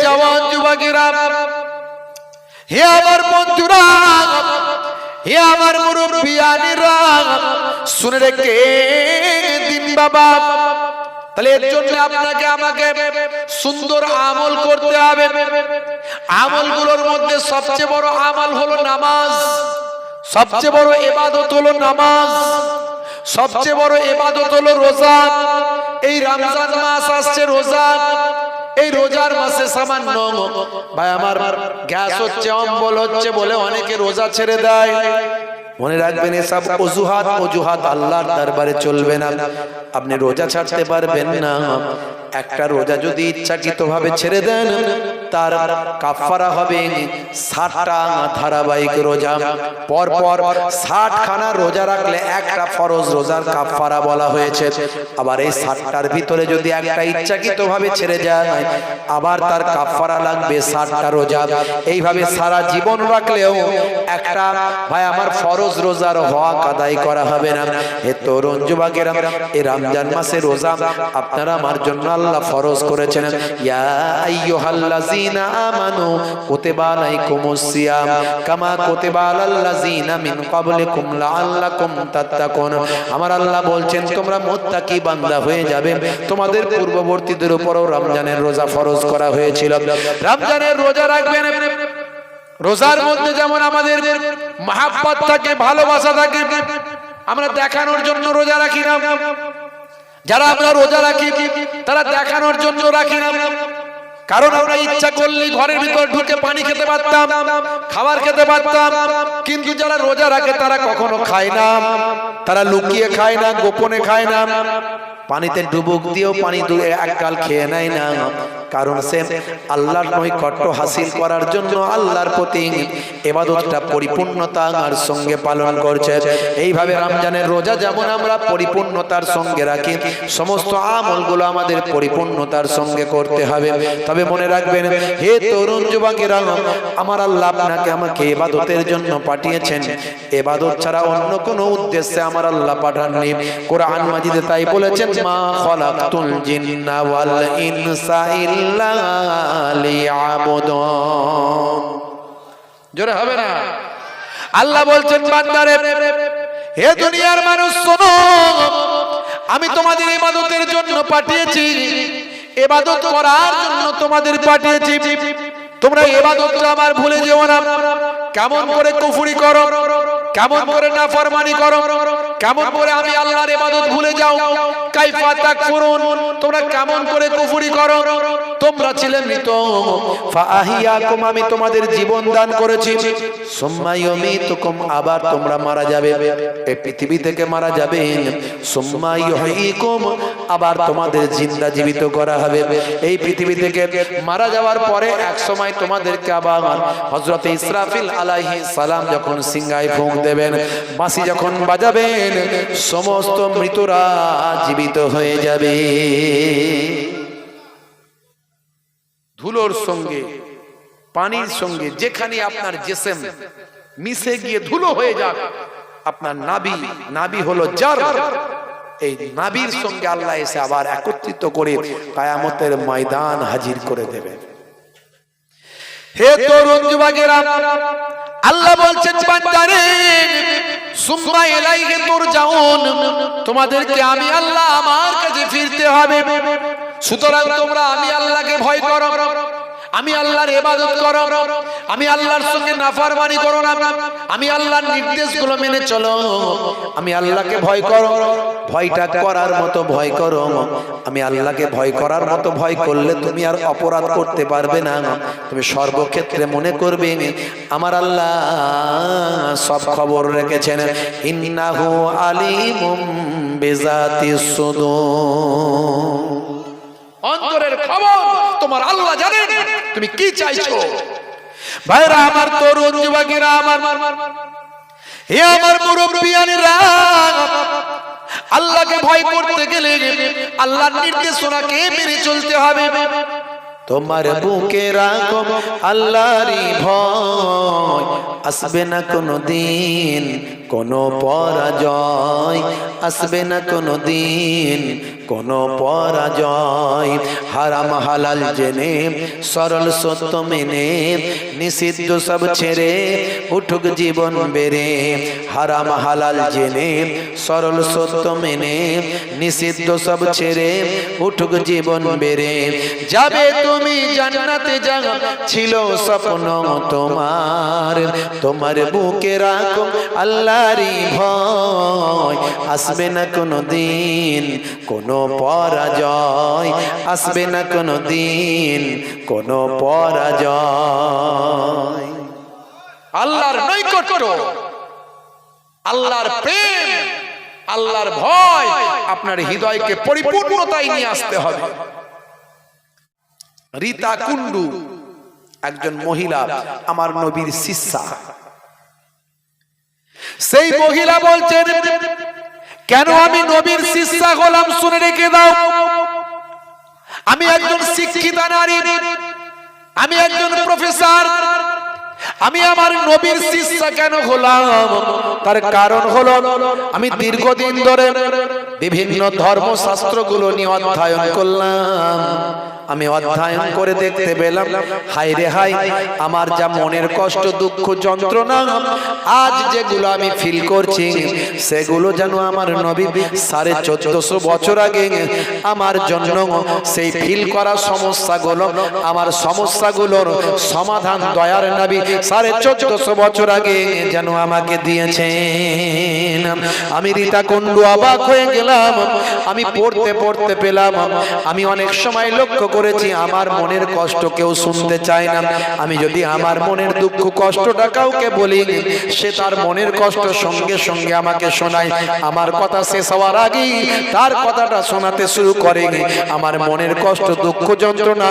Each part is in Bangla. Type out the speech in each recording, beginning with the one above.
জওয়ান যুবকেরা, হে আমার বন্ধুরা, হে আমার মুরব্বিয়ানিরা, শুনে রেখে দিন বাবা। তাহলে এর জন্য আপনাকে আমাকে সুন্দর আমল করতে হবে। আমলগুলোর মধ্যে সবচেয়ে বড় আমল হলো নামাজ, সবচেয়ে বড় ইবাদত হলো নামাজ, সবচেয়ে বড় ইবাদত হলো রোজা। এই রমজান মাস আসছে, রোজা, এই রোজার মাসে সামান্য ভাই আমার গ্যাস হচ্ছে, অম্বল হচ্ছে বলে অনেকে রোজা ছেড়ে দেয়। মনে রাখবেন এসব অজুহাত আল্লাহর দরবারে চলবে না। আপনি রোজা ছাড়তে পারবেন না। একটা রোজা যদি ইচ্ছাকৃতভাবে ছেড়ে দেন, তার কাফারা হবে 60টা ধারাবাহিক রোজা। পর পর 60 খানা রোজা রাখলে একটা ফরজ রোজার কাফারা বলা হয়েছে। আবার এই 60টার ভিতরে যদি একটা ইচ্ছাকৃতভাবে ছেড়ে যায়, আবার তার কাফারা লাগবে 60টা রোজা। এইভাবে সারা জীবন রাখলেও একটা ভাই আমার ফরজ রোজার হক আদায় করা হবে না। হে তরুণ যুবকেরা, এই রমজান মাসে রোজা আপনারা আমার জন্য আল্লাহ ফরজ করেছেন। ইয়া আইয়ুহাল্লাযীনা আমানু কুতিবা আলাইকুমুস সিয়াম কামা কুতিবা আলাল্লাযীনা মিন ক্বাবলিকুম লাআল্লাকুম তাত্তাকুন। আমার আল্লাহ বলছেন তোমরা মুত্তাকি বান্দা হয়ে যাবে। তোমাদের পূর্ববর্তীদের উপরও রমজানের রোজা ফরজ করা হয়েছিল। রমজানের রোজা রাখবেন। রোজার মধ্যে যেমন আমাদের মহাব্বত থাকে, ভালোবাসা থাকে, আমরা দেখানোর জন্য রোজা রাখি না। যারা আমরা রোজা রাখি তারা দেখানোর জন্য রাখি না। কারণ আমরা ইচ্ছা করলে ঘরের ভিতর ঢুকে পানি খেতে পারতাম, খাবার খেতে পারতাম। কিন্তু যারা রোজা রাখে তারা কখনো খায় না, তারা লুকিয়ে খায় না, গোপনে খায় না, পানিতে ডুবুক দিয়েও পানি এক গাল খেয়ে নেয় না। কারণ সে আল্লাহর নৈকট্য হাসিল করার জন্য আল্লাহর প্রতি ইবাদতটা পরিপূর্ণতার সঙ্গে পালন করছে। এইভাবে রমজানের রোজা যেমন আমরা পরিপূর্ণতার সঙ্গে রাখি, সমস্ত আমলগুলো আমাদের পরিপূর্ণতার সঙ্গে করতে হবে। তবে মনে রাখবেন হে তরুণ যুবকেরা, আমার আল্লাহ আপনাকে আমাকে ইবাদতের জন্য পাঠিয়েছেন। ইবাদত ছাড়া অন্য কোনো উদ্দেশ্যে আমার আল্লাহ পাঠাননি। কোরআন মাজিদে তাই বলেছেন, মা খালাকতুল জিন্না ওয়াল ইনসা ইল্লা লিয়াবুদুন। জোরে হবে না? আল্লাহ বলছেন বান্দারে, হে দুনিয়ার মানুষ শোনো, আমি তোমাদের ইবাদতের জন্য পাঠিয়েছি, ইবাদত করার জন্য তোমাদের পাঠিয়েছি। তোমরা ইবাদতটা আমার ভুলে যেও না। কেমন করে কুফরি করো, কেমন করে নাফরমানি করো, কেমন করে আমি আল্লাহর ইবাদত ভুলে যাও। কাইফা তাকফুরুন, তোমরা কেমন করে কুফরি করো। তোমরা ছিলে মৃত, ফাআহিয়াকুম, আমি তোমাদের জীবন দান করেছি। সুম্মা ইউমীতুকুম, আবার তোমরা মারা যাবে, এই পৃথিবী থেকে মারা যাবে। সুম্মা ইউহয়িকুম, আবার তোমাদের জিন্দা জীবিত করা হবে। এই পৃথিবী থেকে মারা যাওয়ার পরে এক সময় তোমাদেরকে আবার হযরত ইসরাফিল আলাইহিস সালাম যখন সিংহায় ফুঁক দেবেন, বাঁশি যখন বাজাবেন, সমস্ত মৃতরা জীবিত হয়ে যাবে। ধুলোর সঙ্গে, পানির সঙ্গে যেখানে আপনার জিসম মিশে গিয়ে ধুলো হয়ে যাক, আপনার নাভি হলো জার, এই নাভির সঙ্গে আল্লাহ এসে আবার একত্রিত করে কিয়ামতের ময়দান হাজির করে দেবে। হে তরুণ যুবকেরা, আল্লাহ বলছেন বান্দারে, সুম্মা ইলাইহি তুরজাউন, তোমাদেরকে আমি আল্লাহ আমার কাছে ফিরতে হবে। সুতরাং তোমরা আমি আল্লাহকে ভয় করো, আমি আল্লাহর ইবাদত করো, আমি আল্লাহর সঙ্গে নাফরমানি করো না, আমি আল্লাহর নির্দেশগুলো মেনে চলো, আমি আল্লাহকে ভয় করো। ভয়টা করার মতো ভয় করো। আমি আল্লাহকে ভয় করার মতো ভয় করলে তুমি আর অপরাধ করতে পারবে না। তুমি সর্বক্ষেত্রে মনে করবে আমার আল্লাহ সব খবর রেখেছেন। ইন্নাহু আলিমুম বিজাতিস সুদূর, অন্তরের খবর তোমার আল্লাহ জানেন তুমি কি চাইছো। ভাইরা আমার, তরুণ যুবকেরা আমার, হে আমার মুরব্বিয়ানেরা, আল্লাহকে ভয় করতে গেলে আল্লাহর নির্দেশনাকে মেনে চলতে হবে। তোমার বুকে রাখো আল্লাহরই ভয়, আসবে না কোনো দিন কোনো পরাজয় আসবে না কোনো দিন, কোনো পরাজয়। হারাম হালাল জেনে সরল সত্য মেনে নিষিদ্ধ সব ছেড়ে উঠুক জীবন বেড়ে। হারাম হালাল জেনে সরল সত্য মেনে নিষিদ্ধ সব ছেড়ে উঠুক জীবন বেড়ে। যাবে তুমি জান্নাতে, যা ছিল স্বপ্ন তোমার, তোমার বুকে রাখো আল্লাহরই ভয়। আসবে না কোনো দিন কোনো পরাজয়, আসবে না কোনো দিন কোনো পরাজয়। আল্লাহর নৈকট্য, আল্লাহর প্রেম, আল্লাহর ভয় আপনার হৃদয়কে পরিপূর্ণতায় নিয়ে আসতে হবে। রীতা কুন্ডু একজন মহিলা, আমার নবীর শিষ্যা। সেই মহিলা বলছেন, কেন আমি নবীর শিষ্যা হলাম শুনে রেখে দাও। আমি একজন শিক্ষিতা নারী, আমি একজন প্রফেসর, আমি আমার নবীর শিষ্যা কেন হলাম? তার কারণ হলো আমি দীর্ঘদিন ধরে বিভিন্ন ধর্মশাস্ত্রগুলো নিয়ে অধ্যয়ন করলাম। আমি অধ্যয়ন করে দেখতে পেলাম, হায় রে হায়, আমার যা মনের কষ্ট, দুঃখ, যন্ত্রণা আজ যেগুলো আমি ফিল করছি, সেগুলো যেন আমার নবী 1450 বছর আগে আমার জন্য সেই ফিল করা সমস্যাগুলো, আমার সমস্যাগুলোর সমাধান দয়ার নবী 1450 বছর আগে যেন আমাকে দিয়েছেন। আমি রীতা কুন্ডু অবাক হয়ে গেলাম। আমি পড়তে পড়তে পেলাম, আমি অনেক সময় লক্ষ্য করেছি আমার মনের কষ্ট কেউ শুনতে চায় না। আমি যদি আমার মনের দুঃখ কষ্টটা কাউকে বলি, সে তার মনের কষ্ট সঙ্গে সঙ্গে আমাকে শোনায়। আমার কথা শেষ হওয়ার আগেই তার কথাটা শোনাতে শুরু করে। আমার মনের কষ্ট, দুঃখ, যন্ত্রণা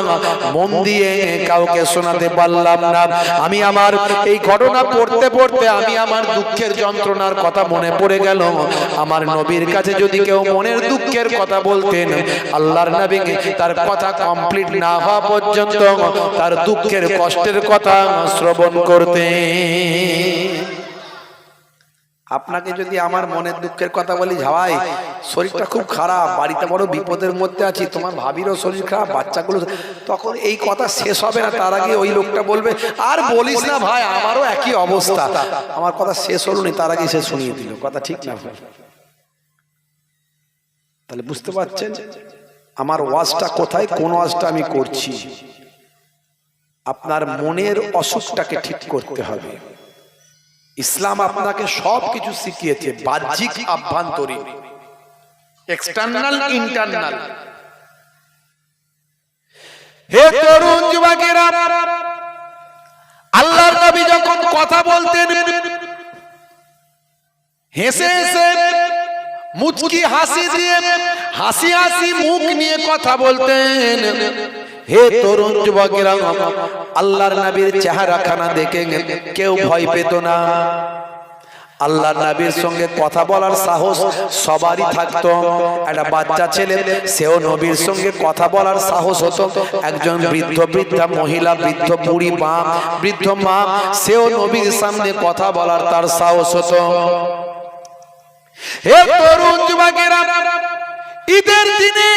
মন দিয়ে কাউকে শোনাতে পারলাম না। আমি আমার এই ঘটনা পড়তে পড়তে আমি আমার দুঃখের যন্ত্রণার কথা মনে পড়ে গেল। আমার নবীর কাছে যদি কেউ মনের দুঃখের কথা বলতেন, আল্লাহর নবী তার কথা কমপ্লিট না হওয়া পর্যন্ত তার দুঃখের কষ্টের কথা শ্রবণ করতেন। আপনাকে যদি আমার মনের দুঃখের কথা বলি, ভাই শরীরটা খুব খারাপ, বাড়িতে বড় বিপদের মধ্যে আছি, তোমার ভাবিরও শরীর খারাপ, বাচ্চাগুলো, তখন এই কথা শেষ হবে না, তার আগে ওই লোকটা বলবে, আর বলিস না ভাই, আমারও একই অবস্থা। আমার কথা শেষ হলো না, তার আগে সে শুনিয়ে দিল। কথা ঠিক না? তাহলে বুঝতে পারছেন আমার ওয়াজটা কোথায়, কোন ওয়াজটা আমি করছি। আপনার মনের অসুখটাকে ঠিক করতে হবে। ইসলাম আপনাকে সবকিছু শিখিয়েছে, বাহ্যিক, আভ্যন্তরীণ, এক্সটার্নাল, ইন্টারনাল। হে তরুণ যুবকেরা, আল্লাহর নবী যখন কথা বলতেন, হেসে হেসে মুচকি হাসি দিয়ে, হাসি হাসি মুখ নিয়ে কথা বলতেন। হে তরুণ যুবকেরা, আল্লাহর নবীর চেহারাখানা দেখে কেউ ভয় পেত না। আল্লাহর নবীর সঙ্গে কথা বলার সাহস সবারই থাকতো। একটা বাচ্চা ছেলে, সেও নবীর সঙ্গে কথা বলার সাহস হতো। একজন বৃদ্ধ, বৃদ্ধা মহিলা, বৃদ্ধ বুড়ি মা, বৃদ্ধ মা, সেও নবীর সামনে কথা বলার তার সাহস হতো। হে তরুণ যুবকেরা, ঈদের দিনে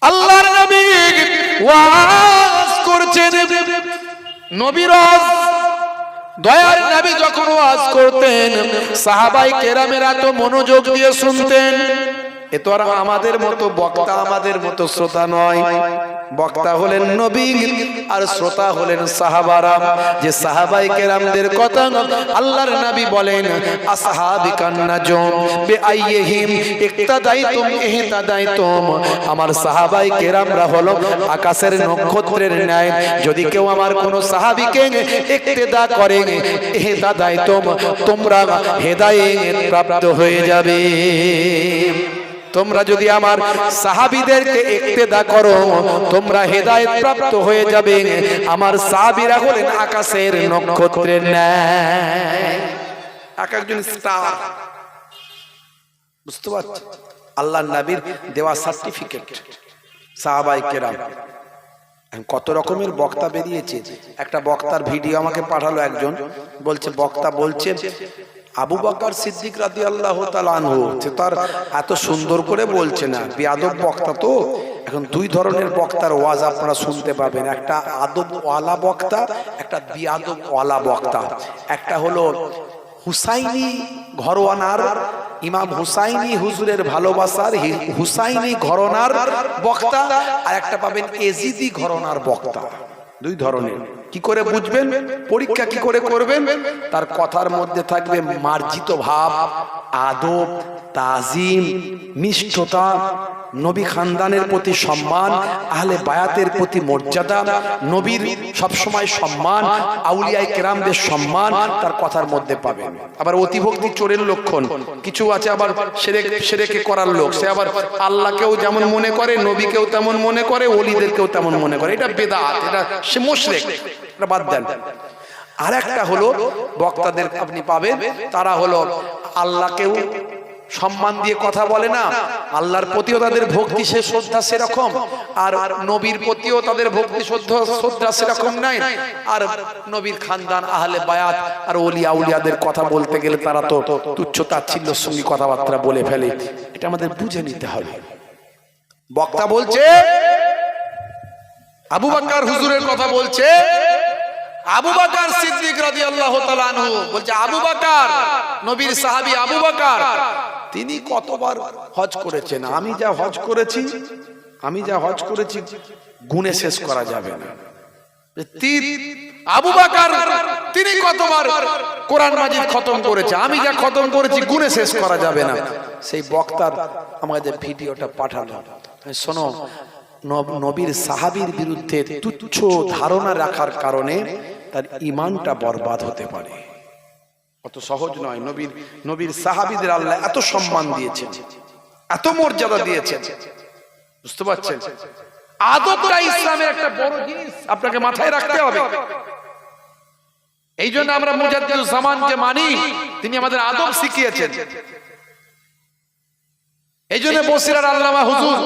আল্লাহর নবী ওয়াজ করছেন। নবীর দয়ার নবী যখন ওয়াজ করতেন, সাহাবায়ে কেরামেরা তো মনোযোগ দিয়ে শুনতেন। এ তো আর আমাদের মতো বক্তা, আমাদের মতো শ্রোতা নয়। বক্তা হলেন নবী আর শ্রোতা হলেন সাহাবারা। যে সাহাবায়ে কেরামদের কথা আল্লাহর নবী বলেন, আসহাবিকান নাজম বিআইহিম ইক্তাদাইতুম ইহতাদাইতুম। আমার সাহাবায়ে কেরামরা হলো আকাশের নক্ষত্রের ন্যায়। যদি কেউ আমার কোন সাহাবীকে ইক্তেদা করে, ইহতাদাইতুম, তোমরা হেদায়েত প্রাপ্ত হয়ে যাবে। তোমরা যদি আমার সাহাবীদেরকে ইক্তেদা করো, তোমরা হেদায়েত প্রাপ্ত হয়ে যাবে। আমার সাহাবীরা হলেন আকাশের নক্ষত্রের ন্যায়, এক একজন স্টার। বুঝতে পারছেন? আল্লাহর নবীর দেওয়া সার্টিফিকেট সাহাবায়ে কেরাম। কত রকমের বক্তা বেরিয়েছে। একটা বক্তার ভিডিও আমাকে পাঠালো একজন, বলছে বক্তা বলছে আবু বকর সিদ্দিক রাদিয়াল্লাহু তাআলা আনহু, তার এত সুন্দর করে বলছে না, বেয়াদব বক্তা তো। এখন দুই ধরনের বক্তার ওয়াজ আপনারা শুনতে পাবেন, একটা আদব ওয়ালা বক্তা, একটা বেয়াদব ওয়ালা বক্তা। একটা হলো হুসাইনি ঘরানার ইমাম হুসাইনি হুজুরের ভালোবাসার হুসাইনি ঘরানার বক্তা, আর একটা পাবেন এজিদি ঘরানার বক্তা। দুই ধরনের। কি করে বুঝবেন? পরীক্ষা কি করে করবেন? তার কথার মধ্যে থাকবে মার্জিত ভাব, আদব, তাজিম, নিষ্ঠতা, নবী খানদানের প্রতি সম্মান, আহলে বায়াতের প্রতি মর্যাদা, নবীর সবসময় সম্মান, আউলিয়ায়ে কেরামদের সম্মান তার কথার মধ্যে পাবেন। আবার অতিভক্তি চোরের লক্ষণ। কিছু আছে আবার শিরকে করার লোক, সে আবার আল্লাহকেও যেমন মনে করে, নবীকেও তেমন মনে করে, ওলিদেরকেও তেমন মনে করে। এটা বেদাত, এটা সে মুশরিক, এটা বাদ দেন। আর একটা হলো বক্তাদের আপনি পাবেন, তারা হলো আল্লাহকেও সম্মান দিয়ে কথা বলে না, আল্লাহর প্রতিও তাদের ভক্তি সে শ্রদ্ধা সেরকম, আর নবীর প্রতিও তাদের ভক্তি শ্রদ্ধা সেরকম নাই। আর নবীর খানদান, আহলে বায়াত আর ওলি আউলিয়াদের কথা বলতে গেলে তারা তো তুচ্ছ তাচ্ছিল্যের সঙ্গে কথাবার্তা বলে ফেলে। এটা আমাদের বুঝে নিতে হবে। বক্তা বলছে আবু বকর হুজুরের কথা বলছে, আবু বকর সিদ্দিক রাদিয়াল্লাহু তাআলা আনহু বলছে, আবু বকর নবীর সাহাবী আবু বকর তিনি কতবার হজ করেছেন, আমি যা হজ করেছি গুণে শেষ করা যাবে না। আবু বকর তিনি কতবার কোরআন মাজিদ খতম করেছে, আমি যা খতম করেছি গুণে শেষ করা যাবে না। সেই বক্তার আমাদের ভিডিওটা পাঠালো, শোনো, নবীর সাহাবীর বিরুদ্ধে তুচ্ছ ধারণা রাখার কারণে তার ঈমানটা বরবাদ হতে পারে। অত সহজ নয়। নবীর সাহাবীদের আল্লাহ এত সম্মান দিয়েছেন, এত মর্যাদা দিয়েছেন, বুঝতে পারছেন? আদবটা ইসলামের একটা বড় জিনিস, আপনাকে মাথায় রাখতে হবে। এই জন্য আমরা মুজাদ্দিদুজ জামানকে মানি, তিনি আমাদের আদব শিখিয়েছেন। এই জন্য বসিরার আল্লামা হুজুর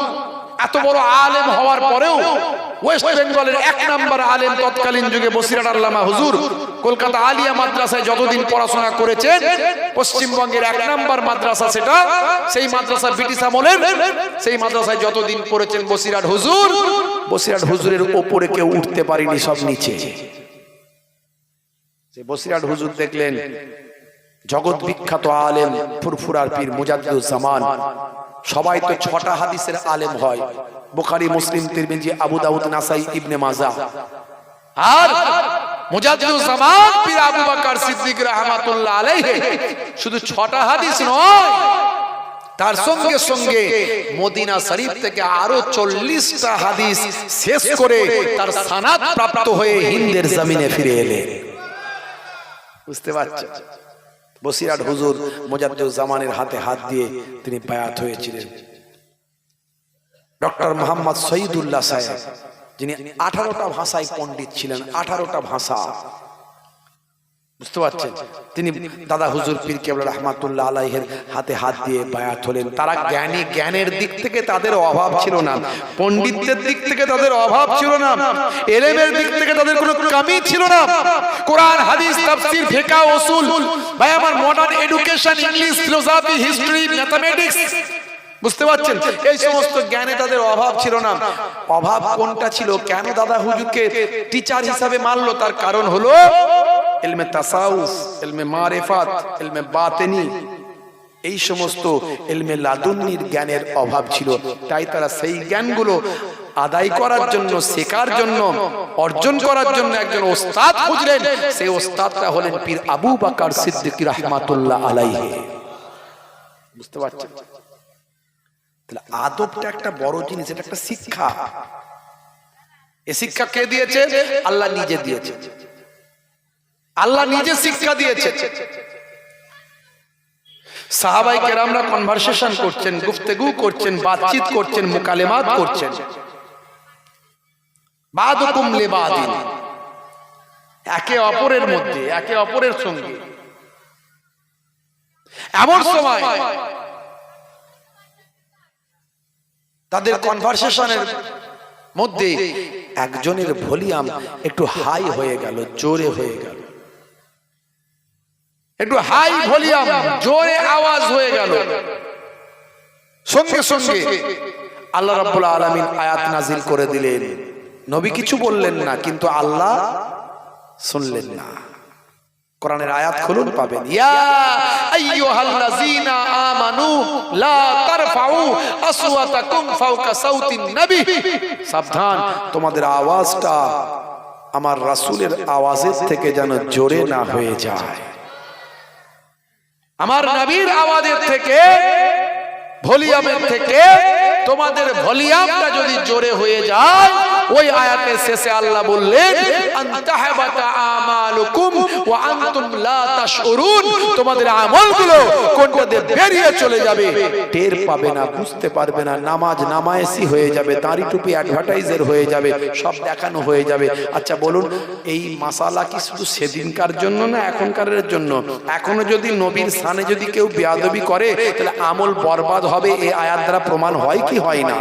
এত বড় আলেম হওয়ার পরেও ওয়েস্ট বেঙ্গলের এক নাম্বার আলেম তৎকালীন যুগে বসিরার আল্লামা হুজুর কলকাতা আলিয়া মাদ্রাসায় যতদিন পড়াশোনা করেছেন, পশ্চিমবঙ্গের এক নাম্বার মাদ্রাসা সেটা, সেই মাদ্রাসা ব্রিটিশ আমলের, সেই মাদ্রাসায় যতদিন পড়েছেন বসিরাট হুজুরের উপরে কেউ উঠতে পারেনি, সব নিচে। বসিরাট হুজুর দেখলেন জগৎ বিখ্যাত আলেম ফুরফুরার পীর মুজাদ্দিদুজ জামান, সবাই তো 6টা হাদিসের আলেম হয়, বুখারী, মুসলিম, তিরমিজি, আবু দাউদ, নাসাই, ইবনে মাজাহ। আর মুজাদ্দিদুজ জামান পীর আবু বকর সিদ্দিক রাহমাতুল্লাহ আলাইহি শুধু 6টা হাদিস নয়, তার সঙ্গে সঙ্গে মদিনা শরীফ থেকে আরো 40টা হাদিস শেষ করে তার সানাদ প্রাপ্ত হয়ে হিন্দের জমিনে ফিরে এলেন। বুঝতে পারছেন? বসিরাট হুজুর মুজাদ্দিদুজ জামানের হাতে হাত দিয়ে তিনি বায়াত হয়েছিলেন। ডক্টর মোহাম্মদ শহীদুল্লাহ সাহেব, যিনি 18টা ভাষায় পণ্ডিত ছিলেন, 18টা ভাষা, বুঝতে পারছেন? তিনি দাদা হুজুর পীর কেবলা রহমাতুল্লাহ আলাইহির হাতে হাত দিয়ে বায়াত হলেন। তারা জ্ঞানের দিক থেকে তাদের অভাব ছিল না, পণ্ডিতদের দিক থেকে তাদের অভাব ছিল না, ইলমের দিক থেকে তাদের কোনো কমি ছিল না। কোরআন, হাদিস, তাফসীর, ফিকহ, উসুল, ভাই আমার modern education, English, philosophy, history, mathematics, বুঝতে পারছেন? এই সমস্ত জ্ঞানে তাদের অভাব ছিল না। অভাব কোনটা ছিল? কেন দাদা হুজুরকে টিচার হিসাবে মানলো? তার কারণ হলো ইলমে তাসাউফ, ইলমে মারিফাত, ইলমে বাতিনি, এই সমস্ত ইলমে লাদুন্নির জ্ঞানের অভাব ছিল। তাই তারা সেই জ্ঞানগুলো আদায় করার জন্য, শেখার জন্য, অর্জন করার জন্য একজন ওস্তাদ খুঁজলেন। সেই ওস্তাদটা হলেন পীর আবু বকর সিদ্দিক রাহমাতুল্লাহ আলাইহি। বুঝতে পারছেন? তাহলে আদবটা একটা বড় জিনিস, এটা একটা শিক্ষা। এই শিক্ষা কে দিয়েছে? আল্লাহ নিজে দিয়েছে। আল্লাহ নিজে শিক্ষা দিয়েছে। সাহাবায়ে কেরামরা কনভারসেশন করছেন, গুফতগু করছেন, বাতচিত করছেন, মুকালেমাত করছেন, বাদুকুম লিবাদিন, একে অপরের মধ্যে, একে অপরের সঙ্গে। এমন সময় তাদের কনভারসেশনের মধ্যে একজনের ভলিউম একটু হাই হয়ে গেল, জোরে হয়ে গেল, একটু হাই ভলিউম, জোরে আওয়াজ হয়ে গেল, সঙ্গে সঙ্গে আল্লাহ রাব্বুল আলামিন আয়াত নাজিল করে দিলেন। নবী কিছু বললেন না, কিন্তু আল্লাহ শুনলেন না। কোরআনের আয়াত খুলুন, পাবেন। ইয়া আইয়ুহাল্লাযীনা আমানু লা তারফাউ আসওয়াতাকুম ফাওকা সাউতিন নবী। সাবধান, তোমাদের আওয়াজটা আমার রাসূলের আওয়াজের থেকে যেন জোরে না হয়ে যায়। আমার নবীর আওয়াজের থেকে, ভলিউমের থেকে তোমাদের ভলিউমটা যদি জোরে হয়ে যায়, ওই আয়াতের শেষে আল্লাহ বললেন আনতাহাবাতা আমালুকুম ওয়া আনতুম লা তাশউরুন, তোমাদের আমলগুলো কোনটা দিয়ে বেরিয়ে চলে যাবে, টের পাবে না, বুঝতে পারবে না। নামাজ নামায়েসি হয়ে যাবে, দাড়ি টুপি অ্যাডভার্টাইজার হয়ে যাবে, সব দেখানো হয়ে যাবে। আচ্ছা বলুন, এই মাসালা কি শুধু সেদিনকার জন্য না এখনকারের জন্য? এখনো যদি নবীর শানে যদি কেউ বেয়াদবি করে, তাহলে আমল বরবাদ হবে। এই আয়াত দ্বারা প্রমাণ হয় কি হয় না?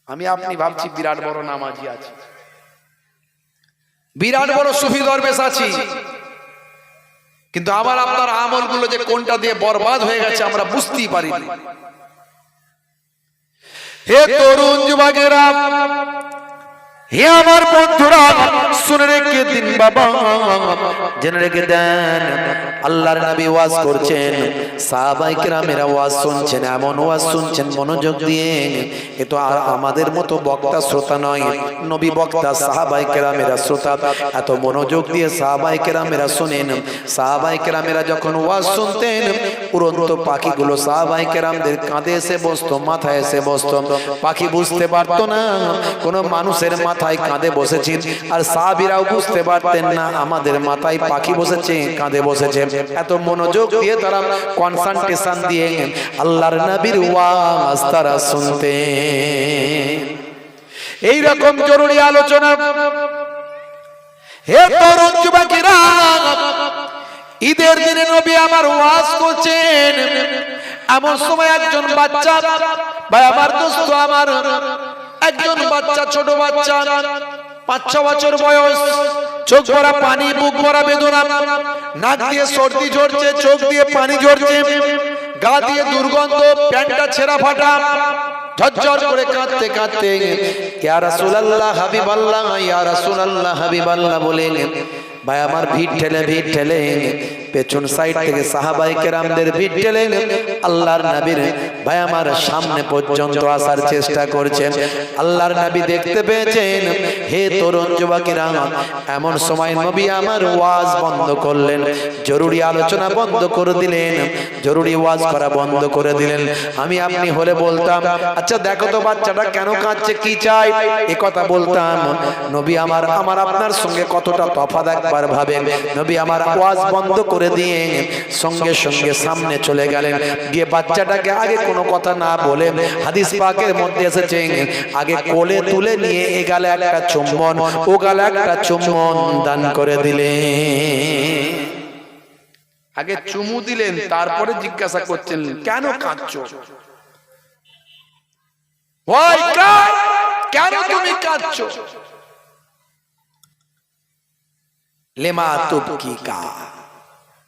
আমি আপনি ভাবছি বিরাট বড় নামাজি আছি, বিরাট বড় সুফি দরবেশ আছি, কিন্তু আমার আপনার আমলগুলো যে কোনটা দিয়ে বরবাদ হয়ে গেছে আমরা বুঝতেই পারিনি। হে তরুণ যুবকেরা, হে আমার বন্ধুরা, শুনে রেখে দিন বাবা, জেনে রেখে দেন, আল্লাহর নবী ওয়াজ করছেন, সাহাবায়ে কেরামেরা ওয়াজ শুনছেন, এমন ওয়াজ শুনছেন মনোযোগ দিয়ে। এ তো আর আমাদের মতো বক্তা শ্রোতা নয়, নবী বক্তা, সাহাবায়ে কেরামেরা শ্রোতা। এত মনোযোগ দিয়ে সাহাবায়ে কেরামেরা শুনেন। সাহাবায়ে কেরামেরা যখন ওয়াজ শুনতেন, উড়ন্ত পাখিগুলো সাহাবায়ে কেরামদের কাঁধে এসে বসতো, মাথায় এসে বসতো। পাখি বুঝতে পারতো না কোনো মানুষের মাথায় কাঁধে বসেছি, আর সাহাবীরাও বুঝতে পারতেন না আমাদের মাথায় পাখি বসেছে, কাঁধে বসেছে। এত মনোযোগ দিয়ে তারা কনসেন্ট্রেশন দিয়ে আল্লাহর নবীর ওয়াজ তারা শুনতেন। এই রকম জরুরি আলোচনা। হে তরুণ যুবকেরা, ঈদের দিনে নবী আমার ওয়াজ করছেন, এমন সময় একজন বাচ্চা, ভাই আমার দোস্ত আমার, একজন বাচ্চা, ছোট বাচ্চা, 5-6 বছর বয়স, চোখ ভরা পানি, বুক ভরা বেদনা, নাক দিয়ে সর্দি ঝরছে, চোখ দিয়ে পানি ঝরছে, গা দিয়ে দুর্গন্ধ, প্যান্টটা ছেঁড়া ফাটা, ঝরঝর করে কাঁদতে কাঁদতে ইয়া রাসূলুল্লাহ হাবিবাল্লাহ, ইয়া রাসূলুল্লাহ হাবিবাল্লাহ বলেন। ভাই আমার ভিড় ঠেলে পেছন সাইড থেকে সাহাবায়ে কেরামদের ভিড় ঠেলে আল্লাহর নবীর ভাই আমার সামনে পর্যন্ত আসার চেষ্টা করছেন। আল্লাহর নবী দেখতে পেয়েছেন। হে তরুণ যুবকেরা, এমন সময় নবী আমার ওয়াজ বন্ধ করলেন, জরুরি আলোচনা বন্ধ করে দিলেন, জরুরি ওয়াজ করা বন্ধ করে দিলেন। আমি আপনি হলে বলতাম, আচ্ছা দেখো তো বাচ্চাটা কেন কাঁদছে, কি চাই, এ কথা বলতাম। নবী আমার আপনার সঙ্গে কতটা তফাৎ একবার ভাবেন। নবী আমার ওয়াজ বন্ধ করে দিয়ে সঙ্গে সঙ্গে সামনে চলে গেলেন, গিয়ে বাচ্চাটাকে আগে কোনো কথা না বলে, হাদিস পাকের মধ্যে এসেছে, আগে কোলে তুলে নিয়ে এ গালে একটা চুম্বন, ও গালে একটা চুম্বন দান করে দিলেন। আগে চুমু দিলেন, তারপরে জিজ্ঞাসা করছেন কেন কাঁদছো, কেন তুমি কাঁদছো, লেমা তুবকিকা,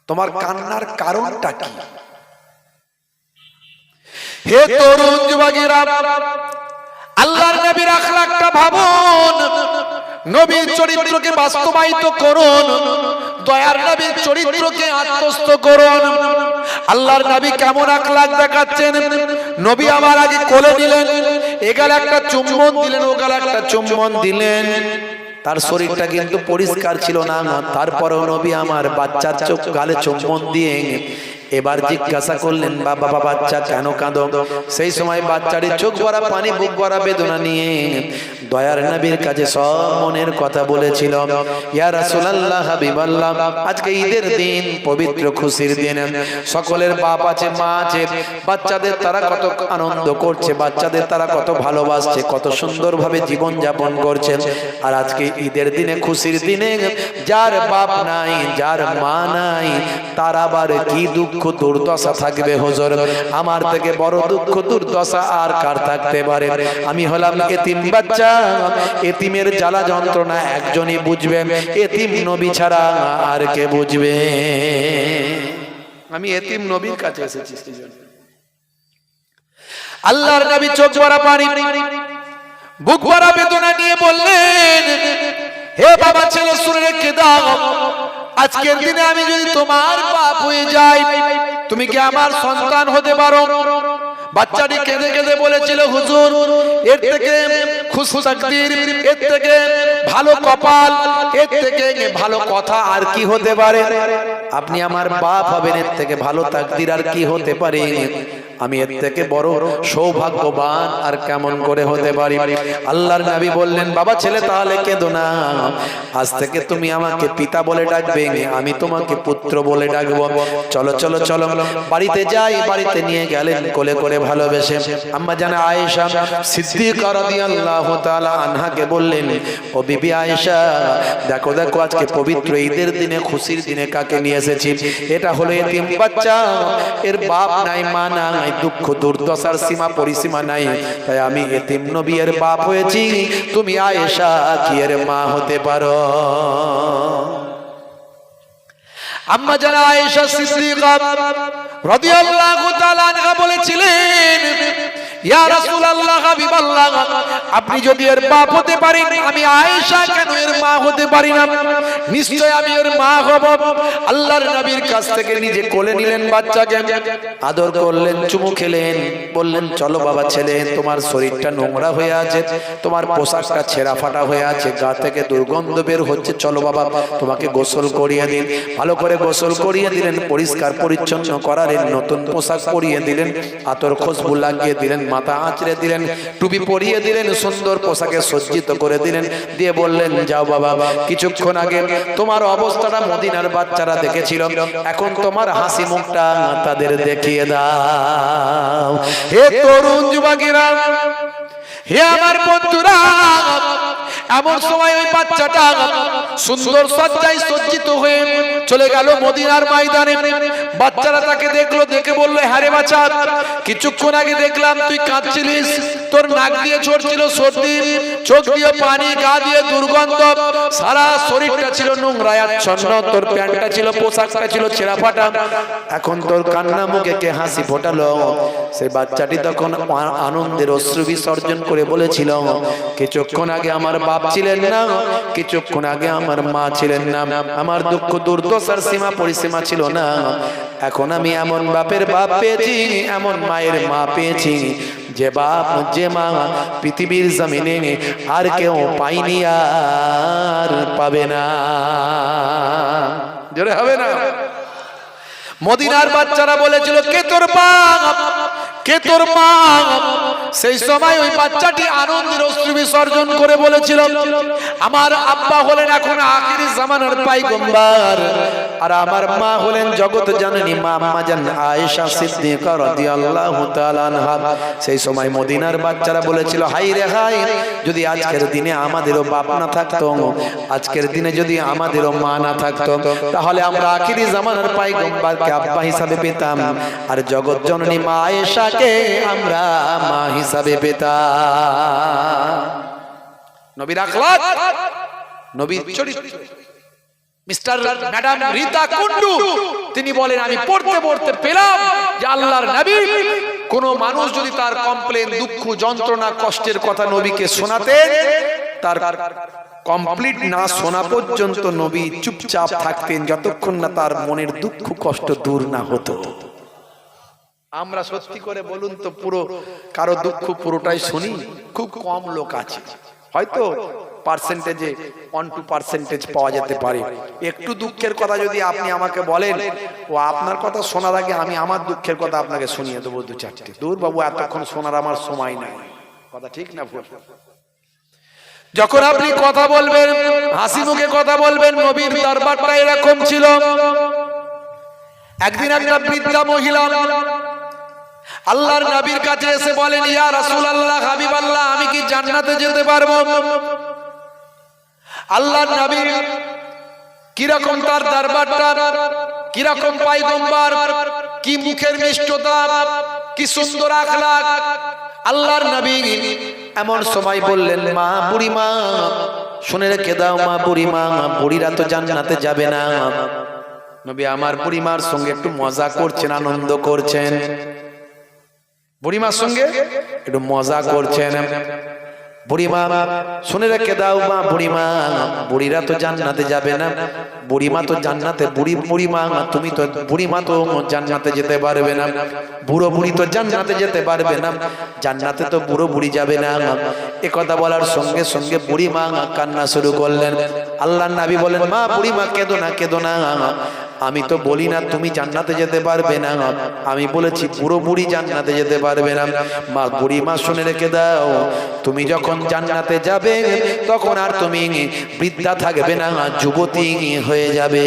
তোমার কান্নার কারণটা কি? হে তরুণ যুবকেরা, আল্লাহর নবীর আখলাকটা ভাবুন, নবীর চরিত্রকে বাস্তবায়িত করুন, দয়ার নবীর চরিত্রকে আত্মস্থ করুন। আল্লাহর নবী কেমন আখলাক দেখাচ্ছেন। নবী আমার আগে কোলে নিলেন, এগালে একটা চুম্বন দিলেন, ওগালে একটা চুম্বন দিলেন। তার শরীরটা কিন্তু পরিষ্কার ছিল না, তারপরেও নবী আমার বাচ্চার চোখ গালে চুম্বন দিয়ে এবার জিজ্ঞাসা করলেন, বাবা বাচ্চা কেন কাঁদো? সেই সময় বাচ্চারই চোখ ভরা পানি, বুক ভরা বেদনা নিয়ে দয়ার নবীর কাছে সব মনের কথা বলেছিল। ইয়া রাসূলুল্লাহ হাবিবাল্লাহ, আজকে ঈদের দিন, পবিত্র খুশির দিন, সকলের বাপ আছে, মা আছে, বাচ্চাদের তারা কত আনন্দ করছে, বাচ্চাদের তারা কত ভালোবাসছে, কত সুন্দরভাবে জীবন যাপন করছে। আর আজকে ঈদের দিনে, খুশির দিনে, যার বাপ নাই, যার মা নাই, তার আবার কি দুঃখ দুঃখ দুর্দশা থাকবে হুজুর, আমার থেকে বড় দুঃখ দুর্দশা আর কার থাকতে পারে? আমি হলাম এতিম বাচ্চা, এতিমের জ্বালা যন্ত্রণা একজনই বুঝবে, এতিম নবী ছাড়া আর কে বুঝবে? আমি এতিম নবীর কাছে এসেছি। আল্লাহর নবী চোখ ভরা পানি, বুক ভরা বেদনা নিয়ে বললেন, হে বাবা ছেলে শুনে রেখে দাও, আজকের দিনে আমি যদি তোমার বাপ হয়ে যাই, তুমি কি আমার সন্তান হতে পারো? বাচ্চাটি কেঁদে কেঁদে বলেছিল, হুজুর, এর থেকে খুশ তাকদীর, এর থেকে ভালো কপাল, এর থেকে ভালো কথা আর কি হতে পারে? আপনি আমার বাপ হবেন, এর থেকে ভালো তাকদীর আর কি হতে পারে? আমি এর থেকে বড় সৌভাগ্যবান আর কেমন করে হতে পারি? আল্লাহর নবী বললেন, বাবা ছেলে তাহলে কেঁদো না, আজ থেকে তুমি আমাকে পিতা বলে ডাকবে, আমি তোমাকে পুত্র বলে ডাকবো। চলো চলো চলো বাড়িতে যাই। বাড়িতে নিয়ে গেলেন কোলে করে ভালোবেসে। আম্মা জান আয়েশা সিদ্দিকা রাদিয়াল্লাহু তাআলা আনহাকে বললেন, ও বিবি আয়েশা, দেখো দেখো আজকে পবিত্র ঈদের দিনে, খুশির দিনে কাকে নিয়ে এসেছি? এটা হলো এতিম বাচ্চা, এর বাপ নাই, মা নাই, দুঃখ দুর্দশার সীমা পরিসীমা নাই, তাই আমি এতিম নবী এর বাপ হয়েছি। তুমি আয়েশা কি এর মা হতে পারো? আম্মা জান আয়েশা সিদ্দিকা রাদিয়াল্লাহু তাআলা আনহা বলেছিলেন, ইয়া রাসূলুল্লাহ, হাবিবাল্লাহ, আপনি যদি এর বাপ হতে পারেন, আমি আয়েশা কেন এর মা হতে পারি না? নিশ্চয় আমি এর মা হব। আল্লাহর নবীর কাছ থেকে নিজে কোলে নিলেন বাচ্চাকে, আদর করলেন, চুমু খেলেন, বললেন, চলো বাবা ছেলে, তোমার শরীরটা নোংরা হয়ে আছে, তোমার পোশাকটা ছেঁড়া ফাটা হয়ে আছে, গা থেকে দুর্গন্ধ বের হচ্ছে, চলো বাবা তোমাকে গোসল করিয়ে দিন। ভালো করে গোসল করিয়ে দিলেন, পরিষ্কার পরিচ্ছন্ন করালেন, নতুন পোশাক পরিয়ে দিলেন, আতর খুশবু লাগিয়ে দিলেন, মাথা আঁচড়ে দিলেন, টুপি পরিয়ে দিলেন, সুন্দর পোশাকে সজ্জিত করে দিলেন, দিয়ে বললেন, যাও বাবা, কিছুক্ষণ আগে তোমার অবস্থাটা মদিনার বাচ্চারা দেখেছিল, এখন তোমার হাসি মুখটা তাদের দেখিয়ে দাও। হে তরুণ যুবকেরা, হে আমার বন্ধুরা, এমন সময় ওই বাচ্চাটা সুন্দর সজ্জায় সজ্জিত হয়ে চলে গেল মদিনার ময়দানে। বাচ্চারা তাকে দেখলো, দেখে বললো, হ্যাঁ রে বাচ্চা, কিছুক্ষণ আগে দেখলাম তুই কাঁদছিলিস, তোর নাক দিয়ে ঝরছিল সর্দি, চোখ দিয়ে পানি, গা দিয়ে দুর্গন্ধ, সারা শরীরটা ছিল নোংরা আচ্ছন্ন, তোর প্যান্টটা ছিল, পোশাকটা ছিল ছেঁড়া ফাটা, এখন তোর কান্না মুখে কে হাসি ফোটালো? সেই বাচ্চাটি তখন আনন্দের অশ্রু বিসর্জন করে বলেছিল, কিছুক্ষণ আগে আমার বাপ ছিলেন না, কিছুক্ষণ আগে আমার মা ছিলেন না, আমার দুঃখ দুর্দশার সীমা পরিসীমা ছিল না, এখন আমি এমন বাপের বাপ পেয়েছি, এমন মায়ের মা পেয়েছি, যে বাপ যে মা পৃথিবীর জমিনে আর কেউ পাইনি, আর পাবে না। জোরে হবে না? মদিনার বাচ্চারা বলেছিল, কে তোর বাপ, কে তোর মা? সেই সময় ওই বাচ্চাটি আনন্দের অশ্রু বিসর্জন করে বলেছিল, আমার আব্বা হলেন এখন আখিরি জামানার পয়গম্বর, আর আমার মা হলেন জগৎ জননী মা আম্মা জান আয়েশা সিদ্দিকা রাদিয়াল্লাহু তাআলা আনহা। সেই সময় মদিনার বাচ্চারা বলেছিল, হাই রে হাই, যদি আজকের দিনে আমাদেরও বাপ না থাকতো, আজকের দিনে যদি আমাদেরও মা না থাকতো, তাহলে আমরা আখিরি জামানার পয়গম্বরকে আব্বা হিসাবে পেতাম, আর জগৎ জননী মা আয়েশাকে আমরা মা হিসাবে পেতাম। নবীর আখলাক, নবীর চরিত্র। মিস্টার ম্যাডাম রীতা কুন্ডু তিনি বলেন, আমি পড়তে পড়তে পেলাম যে আল্লাহর নবী, কোন মানুষ যদি তার কমপ্লেন, দুঃখ, যন্ত্রণা, কষ্টের কথা নবীকে শোনাতেন, তার কমপ্লিট না শোনা পর্যন্ত নবী চুপচাপ থাকতেন, যতক্ষণ না তার মনের দুঃখ কষ্ট দূর না হতো। আমরা সত্যি করে বলুন তো, পুরো কারো দুঃখ পুরোটাই শুনি? খুব কম লোক আছে, হয়তো পার্সেন্টেজে 1-2% পাওয়া যেতে পারে। একটু দুঃখের কথা যদি আপনি আমাকে বলেন, ও আপনার কথা শোনার আগে আমি আমার দুঃখের কথা আপনাকে শুনিয়ে দেবো 2-4টে। দূর বাবু, এতক্ষণ শোনার আমার সময় নাই। কথা ঠিক না ভুল? যখন আপনি কথা বলবেন, হাসি মুখে কথা বলবেন। নবীর দরবারটা এরকম ছিল। একদিন একটা বৃদ্ধা মহিলা আল্লাহর নবীর কাছে এসে বলেন, ইয়া রাসূলুল্লাহ, হাবিবাল্লাহ, আমি কি জান্নাতে যেতে পারবো? আল্লাহর নবী কিরকম তার দরবারটা, কিরকম পয়গম্বর, কি মুখের মিষ্টতা, কি সুন্দর আখলাক। আল্লাহর নবী এমন সময় বললেন, মা বুড়ি মা শুনে রেখে দাও, মা বুড়ি মা, বুড়িরা তো জান্নাতে যাবে না। নবী আমার বুড়িমার সঙ্গে একটু মজা করছেন, আনন্দ করছেন, বুড়িমার সঙ্গে একটু মজা করছেন। বুড়িমা শুনে রেখে দাও মা বুড়িমা, বুড়িরা তো জান্নাতে যাবে না। বুড়িমা তো জান্নাতে, বুড়িমা তুমি তো, বুড়িমা তো জান্নাতে যেতে পারবে না, বুড়ো বুড়ি তো জান্নাতে যেতে পারবে না, জান্নাতে তো বুড়ো বুড়ি যাবে না। এ কথা বলার সঙ্গে সঙ্গে বুড়িমা কান্না শুরু করলেন। আল্লাহর নবী বলেন, মা বুড়িমা কেঁদো না, কেঁদো না, আমি তো বলি না তুমি জান্নাতে যেতে পারবে না, আমি বলেছি বুড়ো বুড়ি জান্নাতে যেতে পারবে না। মা বুড়িমা শুনে রেখে দাও, তুমি যখন জান্নাতে যাবে তখন আর তুমি বৃদ্ধা থাকবে না, যুবতী হয়ে যাবে।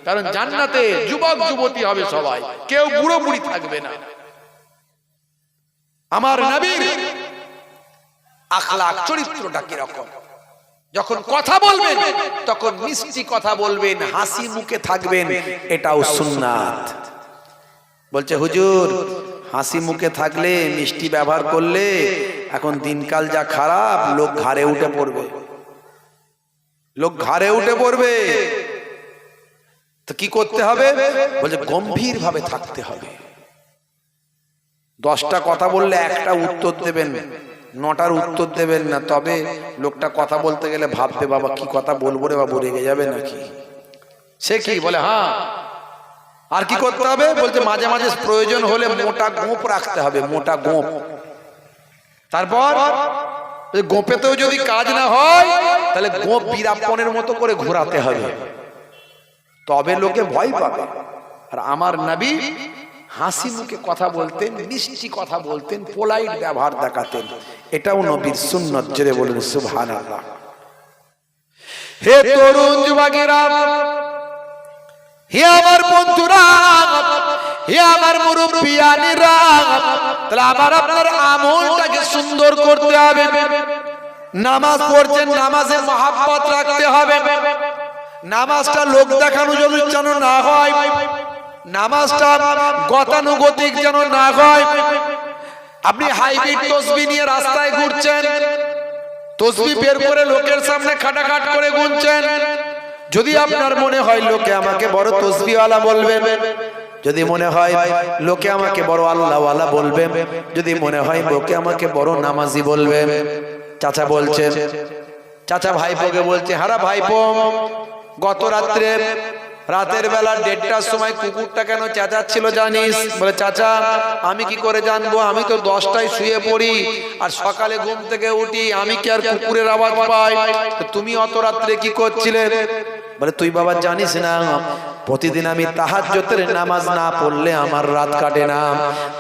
কারণ জান্নাতে যুবক যুবতী হবে সবাই, কেউ বুড়ো বুড়ি থাকবে না। আমার নবীর আখলাক চরিত্রটা কিরকম, যখন কথা বলবেন তখন মিষ্টি কথা বলবেন, হাসি মুখে থাকবেন, এটাও সুন্নাত। বলছে হুজুর হাসি মুখে থাকলে, মিষ্টি ব্যবহার করলে এখন দিনকাল যা খারাপ, লোক ঘাড়ে উঠে পড়বে, লোক ঘাড়ে উঠে পড়বে। তো কি করতে হবে? বলছে গম্ভীর ভাবে থাকতে হবে। 10টা কথা বললে একটা উত্তর দেবেন, 9টার উত্তর দেবেন না, তবে লোকটা কথা বলতে গেলে ভাববে বাবা কি কথা বলবো রে, বাবু রেগে যাবে নাকি। সে কি বলে, হ্যাঁ। আর কি করতে হবে? বলছে মাঝে মাঝে প্রয়োজন হলে মোটা গোঁপ রাখতে হবে, মোটা গোঁপ। তারপর গোঁপেতেও যদি কাজ না হয় তাহলে গোঁপ বীরাপ্পনের মতো করে ঘোরাতে হবে, তবে লোকে ভয় পাবে। আর আমার নবী হাসি মুখে কথা বলতেন, মিষ্টি কথা বলতেন, পোলাইট ব্যবহার দেখাতেন, এটাও নবীর সুন্নাত। জোরে বলেন সুবহানাল্লাহ। হে তরুণ যুবকেরা, হে আমার বন্ধুরা, হে আমার মুরব্বিয়ানিরা, তাহলে আমার আপনার আমলটাকে সুন্দর করতে হবে। নামাজ পড়ছেন, নামাজে মহাব্বত রাখতে হবে। নামাজটা লোক দেখানো যেন না হয়, নামাজটা গতানুগতিক যেন না হয়। আপনি হাইব্রিড তসবিহ নিয়ে রাস্তায় ঘুরছেন, তসবিহ বের করে লোকের সামনে খাটাখাট করে গুনছেন। যদি আপনার মনে হয় লোকে আমাকে বড় তসবিহওয়ালা বলবে, যদি মনে হয় লোকে আমাকে বড় আল্লাহওয়ালা বলবে, যদি মনে হয় লোকে আমাকে বড় নামাজি বলবে, চাচা বলছেন, চাচা ভাইপোকে বলছে, হারা ভাইপো গত রাতের বেলা 1:30টার সময় কুকুরটা কেন চেঁচাচ্ছিল জানিস? বলে চাচা আমি কি করে জানবো, আমি তো 10টায় শুয়ে পড়ি আর সকালে ঘুম থেকে উঠি, আমি কি আর কুকুরের আওয়াজ পাই? তুমি অত রাত্রে কি করছিলে? বলে তুই বাবা জানিস না, প্রতিদিন আমি তাহাজ্জুদের নামাজ না পড়লে আমার রাত কাটে না।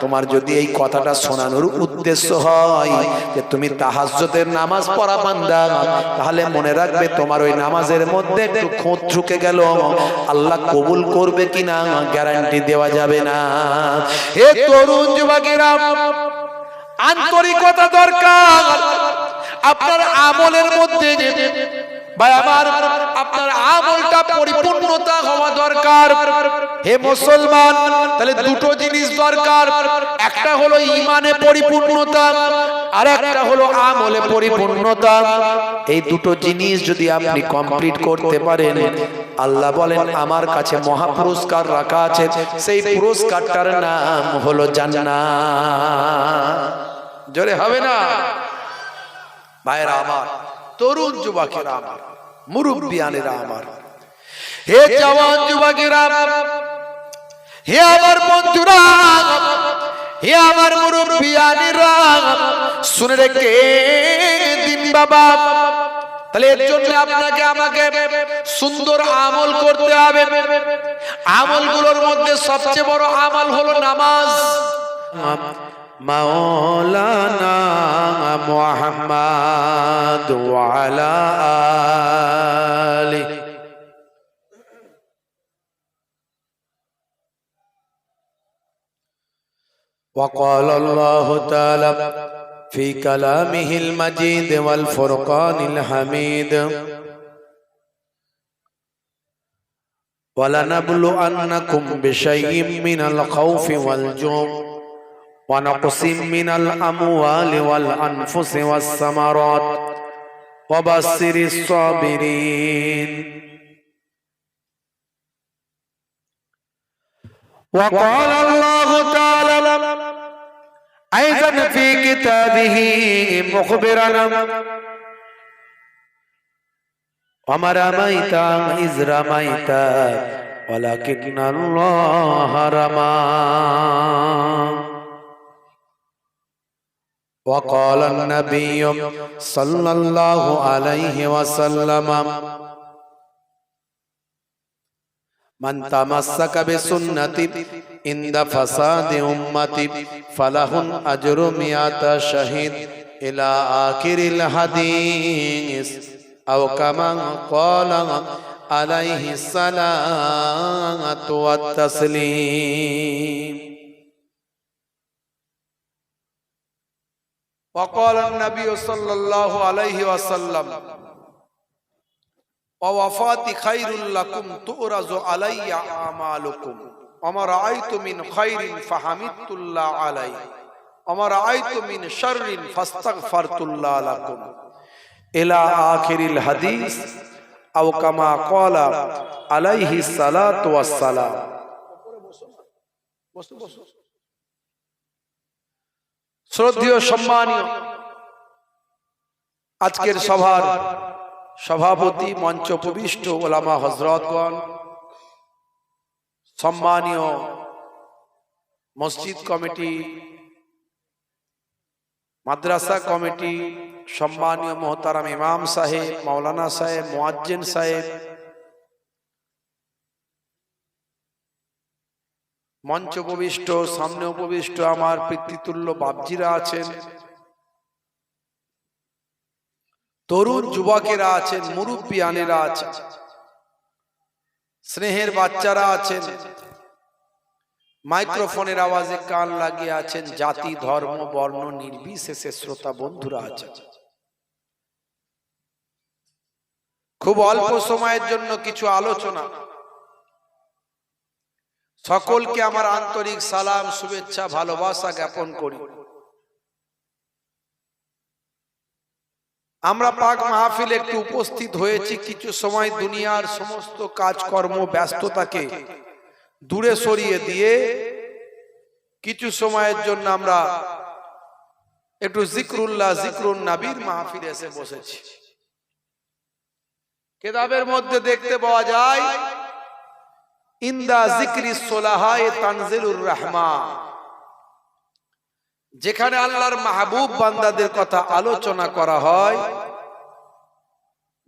তোমার যদি এই কথাটা শোনানোর উদ্দেশ্য হয় যে তুমি তাহাজ্জুদের নামাজ পড়া বান্দা, তাহলে মনে রাখবে তোমার ওই নামাজের মধ্যে একটু খুঁত ঢুকে গেল, আল্লাহ কবুল করবে কিনা গ্যারান্টি দেওয়া যাবে না। হে তরুণ যুবকেরা, আন্তরিকতা দরকার আপনার আমলের মধ্যে। ভাই আমার, আপনার আমলটা পরিপূর্ণতা হওয়া দরকার। হে মুসলমান, তাহলে দুটো জিনিস দরকার, একটা হলো ঈমানে পরিপূর্ণতা, আর একটা হলো আমলে পরিপূর্ণতা। এই দুটো জিনিস যদি আপনি কমপ্লিট করতে পারেন, আল্লাহ বলেন আমার কাছে মহা পুরস্কার রাখা আছে, সেই পুরস্কারটার নাম হলো জান্নাত। জোরে হবে না ভাইরা আমার, তরুণ যুবকেরা আমার, মুরব্বিয়ানেরা আমার, হে জওয়ান যুবকেরা, হে আমার বন্ধুরা, হে আমার মুরব্বিয়ানেরা, শুনে রেখে দিন বাবা। তাহলে এর জন্য আপনাকে আমাকে সুন্দর আমল করতে হবে। আমলগুলোর মধ্যে সবচেয়ে বড় আমল হলো নামাজ। মাওলানা মুহাম্মদ ওয়া আলা আলিহি ওয়া ক্বালা আল্লাহু তাআলা ফি কালামিহিল মাজিদ ওয়াল ফুরকানিল হামিদ ওয়ালানাবলুআন্নাকুম বিশাইইম মিনাল খাউফি ওয়াল জুম ওয়া নাকসিম মিনাল আমওয়ালি ওয়াল আনফুসি ওয়াস সামারাত ওয়া বাশশিরিস সাবিরিন। وقال الله تعالى أيضا في كتابه مخبرا وما رميت إذ رميت ولكن الله رمى. وقال النبي صلى الله عليه وسلم من تمسك بسنتي عند فساد أمتي فله أجر 100 شهيد إلى آخر الحديث أو كما قال عليه الصلاة والتسليم. وقال النبي صلى الله عليه وسلم ووفاتي خير لكم تؤرز علي أعمالكم وما رأيت من خير فحمدت الله عليه وما رأيت من شر فاستغفرت الله لكم إلى آخر الحديث أو كما قال عليه الصلاة والسلام. শ্রদ্ধেয় সম্মানীয় আজকের সভার সভাপতি, মঞ্চ উপবিষ্ট ওলামা হযরতগণ, সম্মানীয় মসজিদ কমিটি, মাদ্রাসা কমিটি, সম্মানীয় মোহতারাম ইমাম সাহেব, মাওলানা সাহেব, মুয়াজ্জিন সাহেব, মঞ্চ উপবিষ্ট, সামনে উপবিষ্ট আমার পিতৃতুল্য বাপজিরা আছেন, তরুণ যুবকেরা আছেন, মুরব্বিয়ানেরা আছেন, স্নেহের বাচ্চারা আছেন, মাইক্রোফোনের আওয়াজে কান লাগিয়ে আছেন, জাতি ধর্ম বর্ণ নির্বিশেষে শ্রোতা বন্ধুরা আছেন। খুব অল্প সময়ের জন্য কিছু আলোচনা। সকলকে আমার আন্তরিক সালাম, শুভেচ্ছা, ভালোবাসা জ্ঞাপন করি। আমরা পাক মাহফিলে একটু উপস্থিত হয়েছি, কিছু সময় দুনিয়ার সমস্ত কাজকর্ম ব্যস্ততাকে দূরে সরিয়ে দিয়ে কিছু সময়ের জন্য আমরা একটু জিকরুল্লাহ, জিকরুন নবীর মাহফিলে এসে বসেছি। কিতাবের মধ্যে দেখতে পাওয়া যায় ইন্দা জিকরি সোলাহায়ে তানজিলুর রহমান, যেখানে আল্লাহর মাহবুব বান্দাদের কথা আলোচনা করা হয়,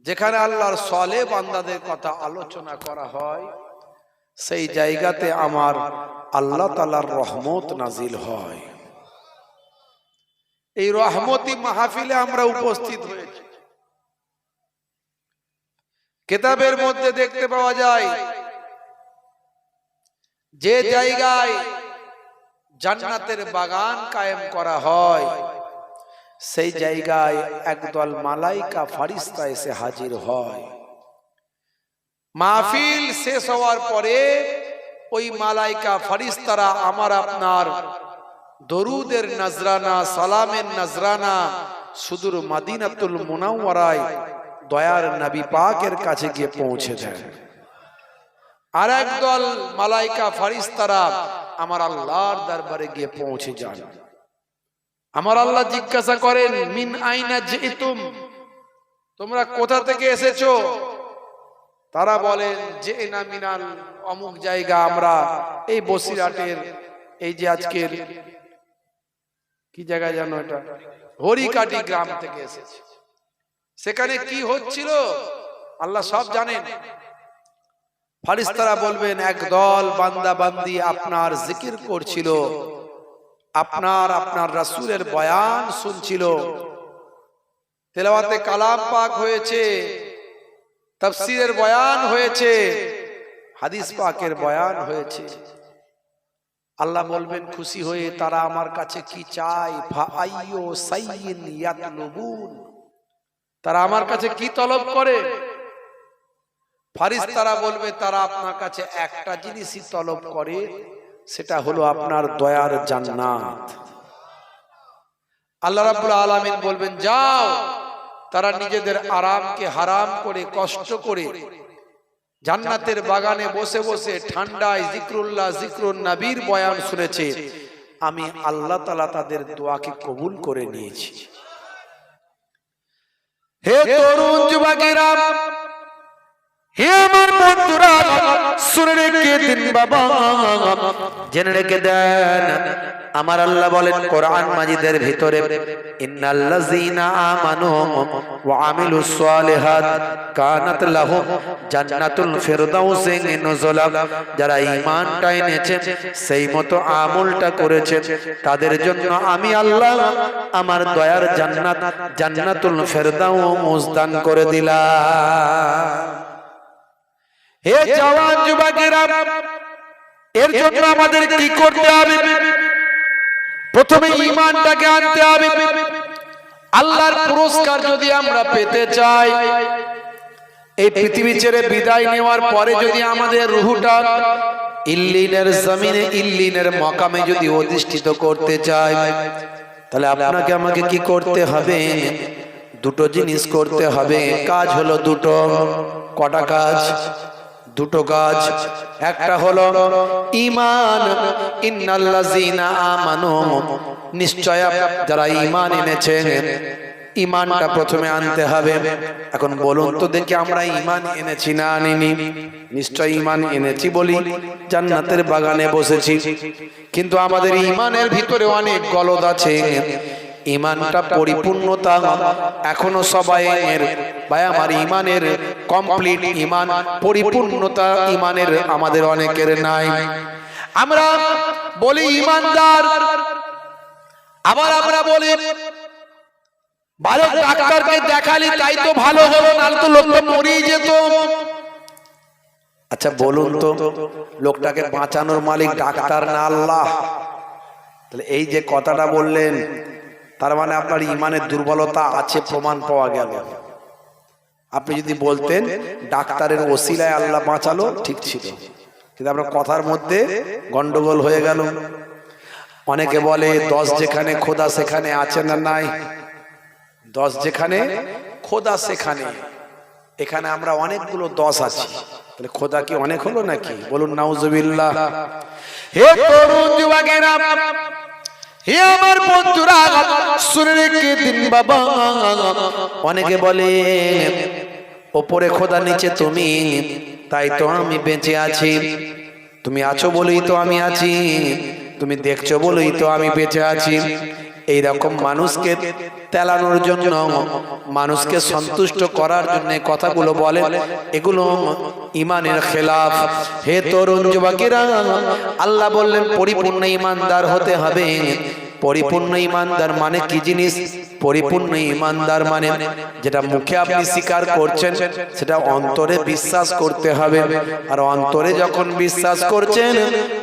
যেখানে আল্লাহর সালেহ বান্দাদের কথা আলোচনা করা হয়, সেই জায়গাতে আমার আল্লাহ তাআলার রহমত নাজিল হয়। এই রহমতি মাহফিলে আমরা উপস্থিত হয়েছি। কিতাবের মধ্যে দেখতে পাওয়া যায় যে জায়গায় জান্নাতের বাগান কায়েম করা হয়, সেই জায়গায় একদল মালাইকা ফারিস্তা এসে হাজির হয়। মাহফিল শেষ হওয়ার পরে ওই মালাইকা ফারিস্তারা আমার আপনার দরুদের নজরানা, সালামের নজরানা সুদূর মদিনাতুল মুনাওয়ারায় দয়ার নবী পাকের কাছে গিয়ে পৌঁছে দেয়। আর একদল মালাইকা ফারিস্তারা আমার আল্লাহর দরবারে গিয়ে পৌঁছে যান। আমার আল্লাহ জিজ্ঞাসা করেন, মিন আইনা জিতুম, তোমরা কোথা থেকে এসেছো? তারা বলেন যে না মিনাল অমুক জায়গা, আমরা এই বসিরহাটের এই যে আজকের কি জায়গা জানো, এটা হরিকাটি গ্রাম থেকে এসেছি। সেখানে কি হচ্ছিল আল্লাহ সব জানেন। ফারিস্তারা বলবেন, একদল বান্দা বান্দি আপনার জিকির করছিল, আপনার রাসূলের বয়ান শুনছিল, তেলাওয়াতে কালাম পাক হয়েছে, তাফসীরের বয়ান হয়েছে, হাদিস পাকের বয়ান হয়েছে। আল্লাহ বলবেন খুশি হয়ে, তারা আমার কাছে কি চায়? ফাআইয়ু সাইয়িন ইয়াতলুবুন, তারা আমার কাছে কি তলব করে? ফারিস্তারা বলবে তারা আপনার কাছে একটা জিনিসই তলব করে, সেটা হলো আপনার দয়ার জান্নাত। আল্লাহ রাব্বুল আলামিন বলবেন যাও, তারা নিজেদের আরামকে হারাম করে কষ্ট করে জান্নাতের বাগানে বসে বসে ঠান্ডায় জিক্রুল্লাহ জিক্রুন নবীর বয়ান শুনেছে, আমি আল্লাহ তাআলা তাদের দোয়াকে কবুল করে নিয়েছি। হে তরুণ যুবকেরা, হে আমার বন্ধুরা, শুনে রেখে দিন বাবা, জেনে রেখে দেন। আমার আল্লাহ বলেন কোরআন মাজিদের ভিতরে, ইন্নাল্লাযীনা আমানু ওয়া আমিলুস সালিহাত কানাত লাহুম জান্নাতুল ফিরদাউসি নুজুলা। যারা ঈমানটা এনেছে, সেই মতো আমলটা করেছে, তাদের জন্য আমি আল্লাহ আমার দয়ার জান্নাত জান্নাতুল ফিরদাউস দান করে দিলাম। হে জওয়ান যুবকেরা, এর জন্য আমাদের কি করতে হবে? প্রথমে ঈমানটাকে আনতে হবে। আল্লাহর পুরস্কার যদি আমরা পেতে চাই, এই পৃথিবী ছেড়ে বিদায় নেওয়ার পরে যদি আমাদের রূহটা ইল্লিনের জমিনে ইল্লিনের মাকামে যদি অধিষ্ঠিত করতে চাই, তাহলে আপনাকে আমাকে কি করতে হবে? দুটো জিনিস করতে হবে। কাজ হলো দুটো। কটা কাজ? দুটো কাজ। একটা হলো ঈমান, ইন্নাল্লাযীনা আমানু, নিশ্চয় যারা ঈমান এনেছে, ঈমানটা প্রথমে আনতে হবে। এখন বলুন তো দেখি, আমরা ঈমান এনেছি না আনিনি? নিশ্চয় ঈমান এনেছি বলি জান্নাতের বাগানে বসেছি, কিন্তু আমাদের ঈমানের ভিতরে অনেক গলদ আছে। ঈমানটা পরিপূর্ণতা এখনো সবাই ভাই আমার ঈমানের কমপ্লিট ঈমান পরিপূর্ণতা ঈমানের আমাদের অনেকের নাই। আমরা বলি ঈমানদার, আবার আমরা বলি ভালো ডাক্তারকে দেখালি তাই তো ভালো হলো, নাহলে তো লোকটা মরেই যেত। আচ্ছা বলুন তো, লোকটাকে বাঁচানোর মালিক ডাক্তার না আল্লাহ? তাহলে এই যে কথাটা বললেন, তার মানে আপনার ঈমানের দুর্বলতা আছে, প্রমাণ পাওয়া গেল। আপনি যদি বলতেন ডাক্তারের ওসিলায় আল্লাহ বাঁচালো, ঠিক ছিল, কিন্তু আপনার কথার মধ্যে গন্ডগোল হয়ে গেল। অনেকে বলে 10 যেখানে খোদা সেখানে আছে না নাই? 10 যেখানে খোদা সেখানে, এখানে আমরা অনেকগুলো 10 আছি, তাহলে খোদা কি অনেক হলো নাকি? বলুন নাউজুবিল্লাহ। হে তরুণ যুবকেরা, হে আমার বন্ধুরা, শুনে রেখে দিন বাবা। অনেকে বলে ওপরে খোদা, নিচে তুমি, তাই তো আমি বেঁচে আছি। তুমি আছো বলেই তো আমি আছি, তুমি দেখছো বলেই তো আমি বেঁচে আছি। এইরকম মানুষকে তেলানোর জন্য, মানুষকে সন্তুষ্ট করার জন্য কথাগুলো বলে, এগুলো ঈমানের খেলাফ। হে তরুণ যুবকেরা, আল্লাহ বললেন পরিপূর্ণ ঈমানদার হতে হবে। পরিপূর্ণ ঈমানদার মানে কি জিনিস? পরিপূর্ণ ঈমানদার মানে যেটা মুখে আপনি স্বীকার করছেন, সেটা অন্তরে বিশ্বাস করতে হবে। আর অন্তরে যখন বিশ্বাস করছেন,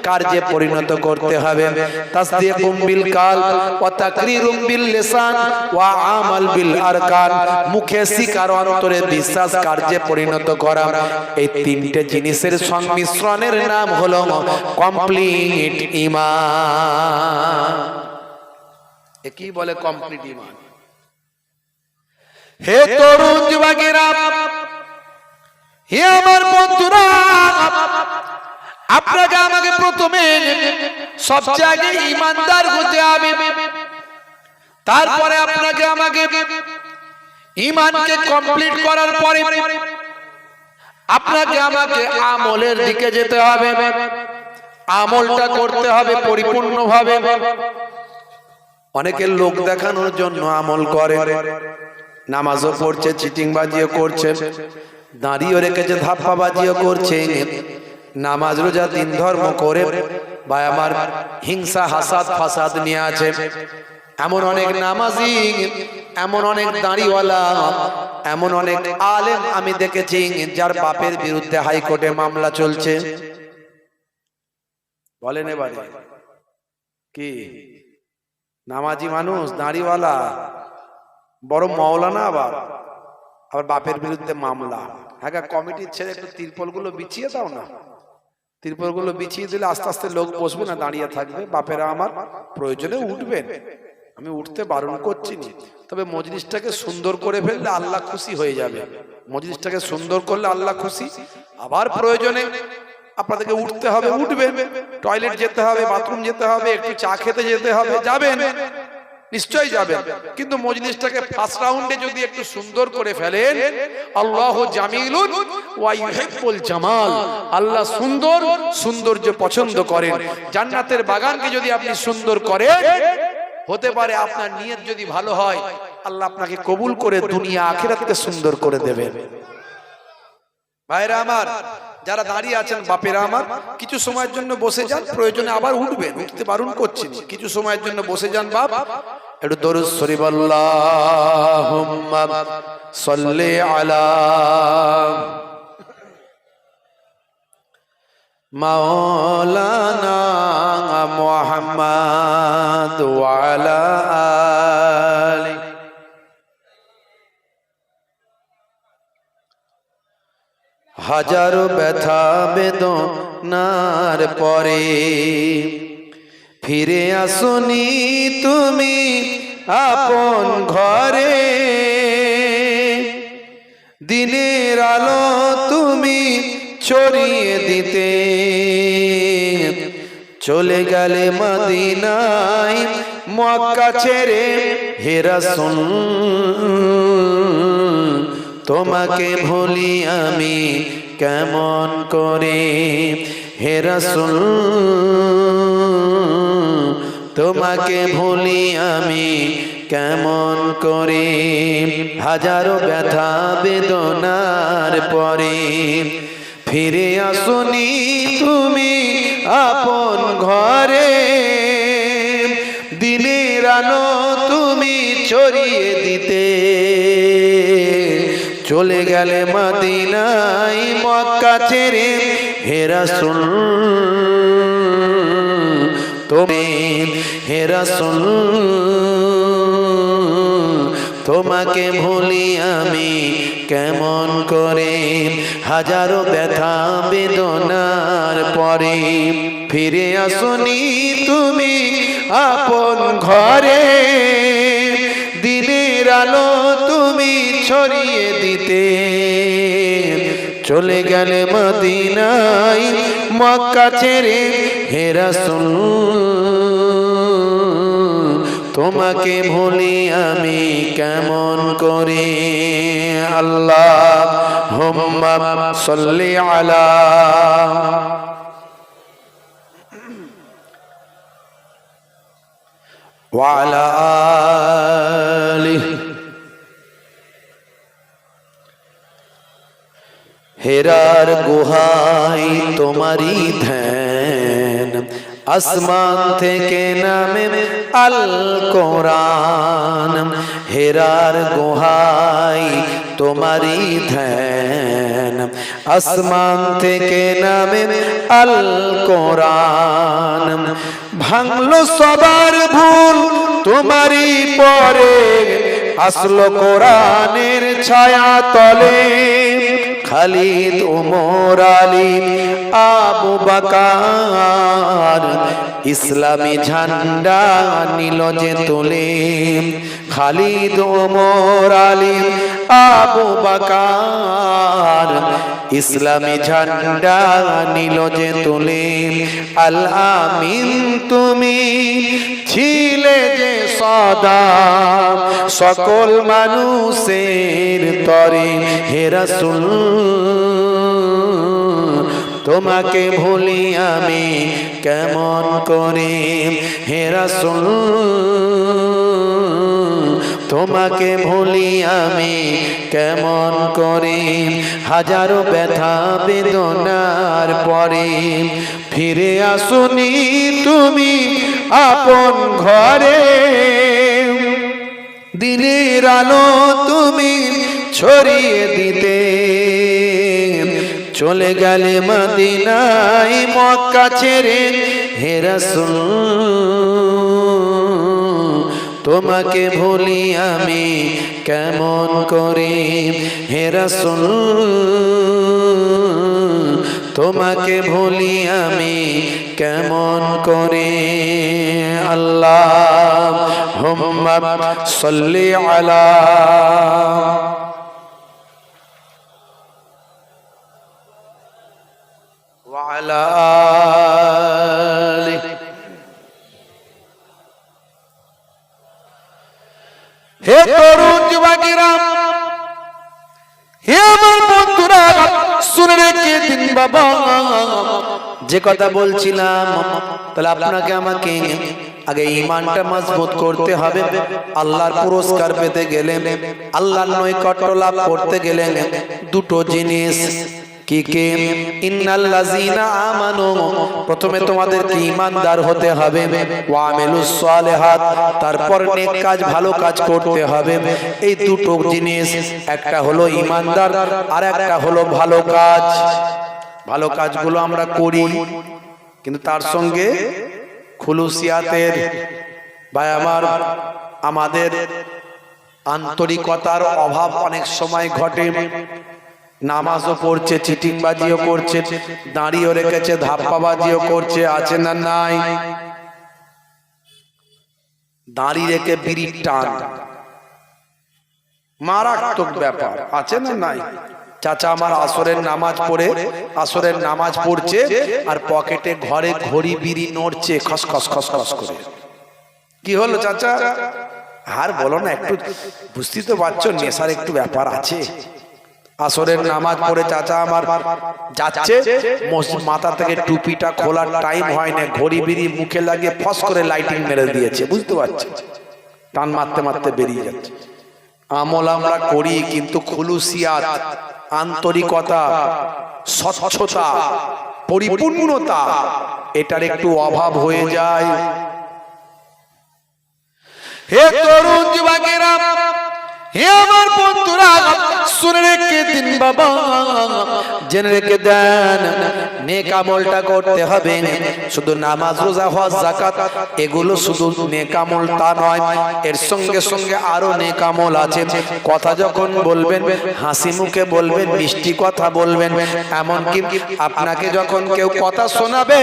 কার্যে পরিণত করতে হবে। তাসদীকুম বিল কালব ওয়া তাকরীরুম বিল লিসান ওয়া আমাল বিল আরকান। মুখে স্বীকার, অন্তরে বিশ্বাস, কার্যে পরিণত করা, এই তিনটে জিনিসের সংমিশ্রণের নাম হলো কমপ্লিট ঈমান। কি বলে কমপ্লিট ঈমান? হে তরুণ যুবকেরা, হে আমার বন্ধুরা, আপনাকে আমাকে প্রথমে সবচেয়ে আগে ঈমানদার হতে হবে। তারপরে আপনাকে আমাকে ঈমানকে কমপ্লিট করার পরে আপনাকে আমাকে আমলের দিকে যেতে হবে। আমলটা করতে হবে পরিপূর্ণভাবে। অনেকে লোক দেখানোর জন্য আমল করে, নামাজও পড়ছে, চিটিংবাজিও করছে, দাঁড়িয়ে রেখেছে, ধাপ্পাবাজিও করছে, নামাজ রোজা দিন ধর্ম করে ভাই আমার হিংসা হাসাদ ফাসাদ নিয়ে আছে। এমন অনেক নামাজি, এমন অনেক দাঁড়িওয়ালা, এমন অনেক আলেম আমি দেখেছি যার বাপের বিরুদ্ধে হাইকোর্টে মামলা চলছে। বলেন এবারে কি নামাজি মানুষ, দাঁড়িওয়ালা, বড় মাওলানা, আবার বাপের বিরুদ্ধে মামলা। হ্যাঁ কমিটির ছেলে একটু তিরপলগুলো বিছিয়ে দাও না, তিরপলগুলো বিছিয়ে দিলে আস্তে আস্তে লোক বসবে না, দাঁড়িয়ে থাকবে। বাপেরা আমার প্রয়োজনে উঠবেন, আমি উঠতে বারণ করছি না, তবে মজলিসটাকে সুন্দর করে ফেললে আল্লাহ খুশি হয়ে যাবে। মজলিসটাকে সুন্দর করলে আল্লাহ খুশি। আবার প্রয়োজনে আপনাদেরকে উঠতে হবে, উঠবেন। টয়লেট যেতে হবে, বাথরুম যেতে হবে, একটু চা খেতে যেতে হবে, যাবেন, নিশ্চয়ই যাবেন। কিন্তু মজলিসটাকে ফার্স্ট রাউন্ডে যদি একটু সুন্দর করে ফেলেন, আল্লাহু জামিলুন ওয়া ইউহিব্বুল জামাল, আল্লাহ সুন্দর, সৌন্দর্য পছন্দ করেন। জান্নাতের বাগানকে যদি আপনি সুন্দর করেন, হতে পারে আপনার নিয়ত যদি ভালো হয়, আল্লাহ আপনাকে কবুল করে দুনিয়া আখিরাতকে সুন্দর করে দেবেন। ভাইরা আমার, যারা দাঁড়িয়ে আছেন বাপেরা আমার, কিছু সময়ের জন্য বসে যান, প্রয়োজনে আবার উঠবেন, উঠতে বারণ করছি না, কিছু সময়ের জন্য বসে যান। বাপ একটু দরুদ শরীফ আল্লাহুম্মা সাল্লি আলা মাওলানা মুহাম্মাদ ওয়া আলা আলি। হাজারো ব্যথা বেদনার পরে ফিরে আসনি তুমি আপন ঘরে, দিনের আলো তুমি ছড়িয়ে দিতে চলে গেলে মদিনায় মক্কা ছেড়ে। হে রাসূল তোমাকে ভুলি আমি কেমন করে, হে রাসূল তোমাকে ভুলি আমি কেমন করে। হাজারো ব্যথা বেদনার পরে ফিরে আসনি তুমি আপন ঘরে, দিনের আলো তুমি ছড়িয়ে দিতে চলে গেলে মদিনায় মক্কা ছেড়ে। হে রাসূল তুমি, হে রাসূল তোমাকে ভুলি আমি কেমন করে। হাজারো ব্যথা বেদনার পরে ফিরে আসনি তুমি আপন ঘরে, দিনের আলো তুমি ছড়িয়ে দিতে চলে গেলে মদিনায় মক্কা ছেড়ে। হে রাসূল তোমাকে ভুলি আমি কেমন করে। আল্লাহুম্মা সাল্লি আলা ওয়া আলা আলিহি। হেরার গুহায় তোমারি ধ্যান, আসমান থেকে নামে আল কোরআন। হেরার গুহায় তোমারি ধ্যান, আসমান থেকে নামে আল কোরআন। ভাঙলো সবার ভুল তোমারি পরে, আসলো কোরআনের ছায়া তলে। খালিদ ওমর আলী আবু বকর ইসলামী ঝান্ডা নিল যে তুলে। খালিদ ওমর আলী আবু বকর ইসলামী ঝান্ডা নিল যে তুলে। আল আমিন তুমি ছিলে যে সদা সকল মানুষের তরে। হে রাসূল তোমাকে ভুলি আমি কেমন করে। হে রাসূল তোমাকে ভুলি আমি কেমন করে। হাজারো ব্যথা বেদনার পরে ফিরে আসনি তুমি আপন ঘরে, দিনের আলো তুমি ছড়িয়ে দিতে চলে গেলে মদিনায় মক্কা ছেড়ে। হে রাসূল তোমাকে ভুলি আমি কেমন করে। হে রাসূল তোমাকে ভুলি আমি কেমন করে। আল্লাহুম্মা সাল্লি আলা ওয়া আলা আলিহি। হে তরুণ যুবকেরা, হে আমার বন্ধুরা, শুনে রেখে দিন বাবা, যে কথা বলছিলাম, তাহলে আপনাকে আমাকে আগে ঈমানটা মজবুত করতে হবে। আল্লাহর পুরস্কার পেতে গেলে, আল্লাহর নৈকট্য লাভ করতে গেলে দুটো জিনিস কি কি? ইন্নাল্লাযীনা আমানু, প্রথমে তোমাদেরকে ঈমানদার হতে হবে, ওয়া আমিলুস সালিহাত, তারপর নেক কাজ ভালো কাজ করতে হবে। এই দুটো জিনিস, একটা হলো ঈমানদার আর একটা হলো ভালো কাজ। ভালো কাজগুলো আমরা করি, কিন্তু তার সঙ্গে খুলুসিয়াতের ভাই আমার, আমাদের আন্তরিকতার অভাব অনেক সময় ঘটে। নামাজও পড়ছে, চিটিংবাজিও করছে, দাঁড়িয়েও রেখেছে, ধাপ্পাবাজিও করছে, আছে না নাই? দাঁড়িয়ে রেখে বিড়ির টান, মারাত্মক ব্যাপার, আছে না নাই? চাচা আমার আসরের নামাজ পড়ছে আর পকেটে ঘরে ঘড়ি বিড়ি নড়ছে খস খস খস খস করে। কি হলো চাচা? আর বলো না, একটু বুঝতে তো পারছো নেশার একটু ব্যাপার আছে। আসরের নামাজ পড়ে চাচা আমার যাচ্ছে, মাথা থেকে টুপিটা খোলার টাইম হয় না, ঘড়ি বিড়ি মুখে লাগিয়ে ফস করে লাইটিং মেরে দিয়েছে, বুঝতে পারছে? টান মারতে মারতে বেরিয়ে যাচ্ছে। আমল আমরা করি, কিন্তু খুলুসিয়াত, আন্তরিকতা, স্বচ্ছতা, পরিপূর্ণতা, এটার একটু অভাব হয়ে যায়। হে তরুণ যুবকেরা, হে আমার বন্ধুরা, শুনে রেখে দিন বাবা, জেনে রেখে দেন, নেক আমলটা করতে হবে। শুধু নামাজ, রোজা, হজ, যাকাত এগুলো শুধু নেক আমল তা নয়, এর সঙ্গে সঙ্গে আরো নেক আমল আছে। কথা যখন বলবেন হাসি মুখে বলবেন, মিষ্টি কথা বলবেন। এমনকি আপনাকে যখন কেউ কথা শোনাবে,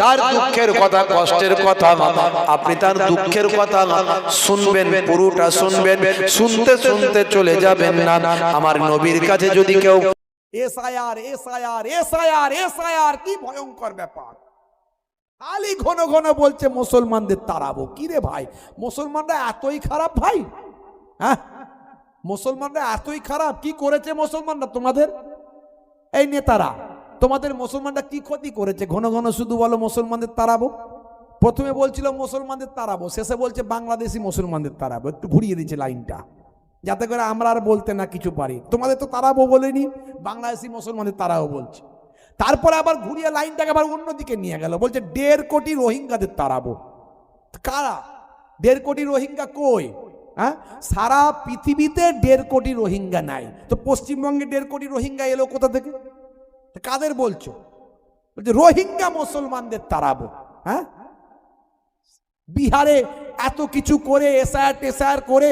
তার দুঃখের কথা, কষ্টের কথা, আপনি তার দুঃখের কথা শুনবেন, পুরোটা শুনবেন, শুনতে শুনতে চলে যাবেন না। আমার নবীর কাছে যদি কেউ এসআইআর কি ভয়ঙ্কর ব্যাপার! খালি ঘন ঘন বলছে মুসলমানদের তাড়াবো। কি রে ভাই, মুসলমানরা এতই খারাপ ভাই? হ্যাঁ, মুসলমানরা এতই খারাপ? কি করেছে মুসলমানরা তোমাদের? এই নেতারা তোমাদের মুসলমানরা কি ক্ষতি করেছে? ঘন ঘন শুধু বলো মুসলমানদের তাড়াবো। প্রথমে বলছিল মুসলমানদের তাড়াবো, শেষে বলছে বাংলাদেশি মুসলমানদের তাড়াবো। একটু ঘুরিয়ে দিচ্ছে লাইনটা, যাতে করে আমরা আর বলতে না কিছু পারি। তোমাদের তো তাড়াবো বলেনি, বাংলাদেশি মুসলমানদের তাড়াবো বলছে। তারপরে আবার ঘুরিয়ে লাইনটাকে আবার অন্যদিকে নিয়ে গেল, বলছে 1.5 কোটি রোহিঙ্গাদের তাড়াবো। কারা 1.5 কোটি রোহিঙ্গা? কই? হ্যাঁ, সারা পৃথিবীতে 1.5 কোটি রোহিঙ্গা নাই, তো পশ্চিমবঙ্গে 1.5 কোটি রোহিঙ্গা এলো কোথা থেকে? কাদের বলছো? বলছে রোহিঙ্গা মুসলমানদের তাড়াবো। হ্যাঁ, বিহারে এত কিছু করে এসআইআর করে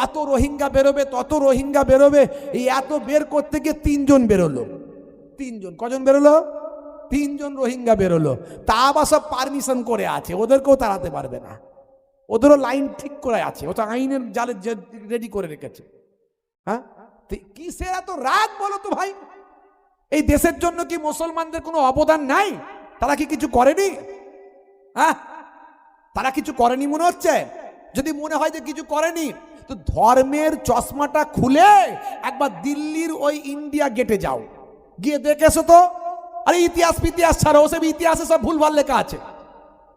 এত রোহিঙ্গা বেরোবে, তত রোহিঙ্গা বেরোবে, এই এত বের করতে গিয়ে 3 জন বেরোলো। 3 জন, কজন বেরোলো? 3 জন রোহিঙ্গা বেরোলো। তা আবার সব পারমিশন করে আছে, ওদেরকেও তাড়াতে পারবে না, ওদেরও লাইন ঠিক করে আছে, ও তো আইনের জালে রেডি করে রেখেছে। হ্যাঁ, কিসের এত রাগ বলো তো ভাই? এই দেশের জন্য কি মুসলমানদের কোনো অবদান নাই? তারা কি কিছু করেনি? হ্যাঁ, তারা কিছু করেনি মনে হচ্ছে? যদি মনে হয় যে কিছু করেনি, তো ধর্মের চশমাটা খুলে একবার দিল্লির ওই ইন্ডিয়া গেটে যাও, গিয়ে দেখেছো তো। আরে ইতিহাস ছাড়ো, ওসব ইতিহাসে সব ভুলভাল লেখা আছে।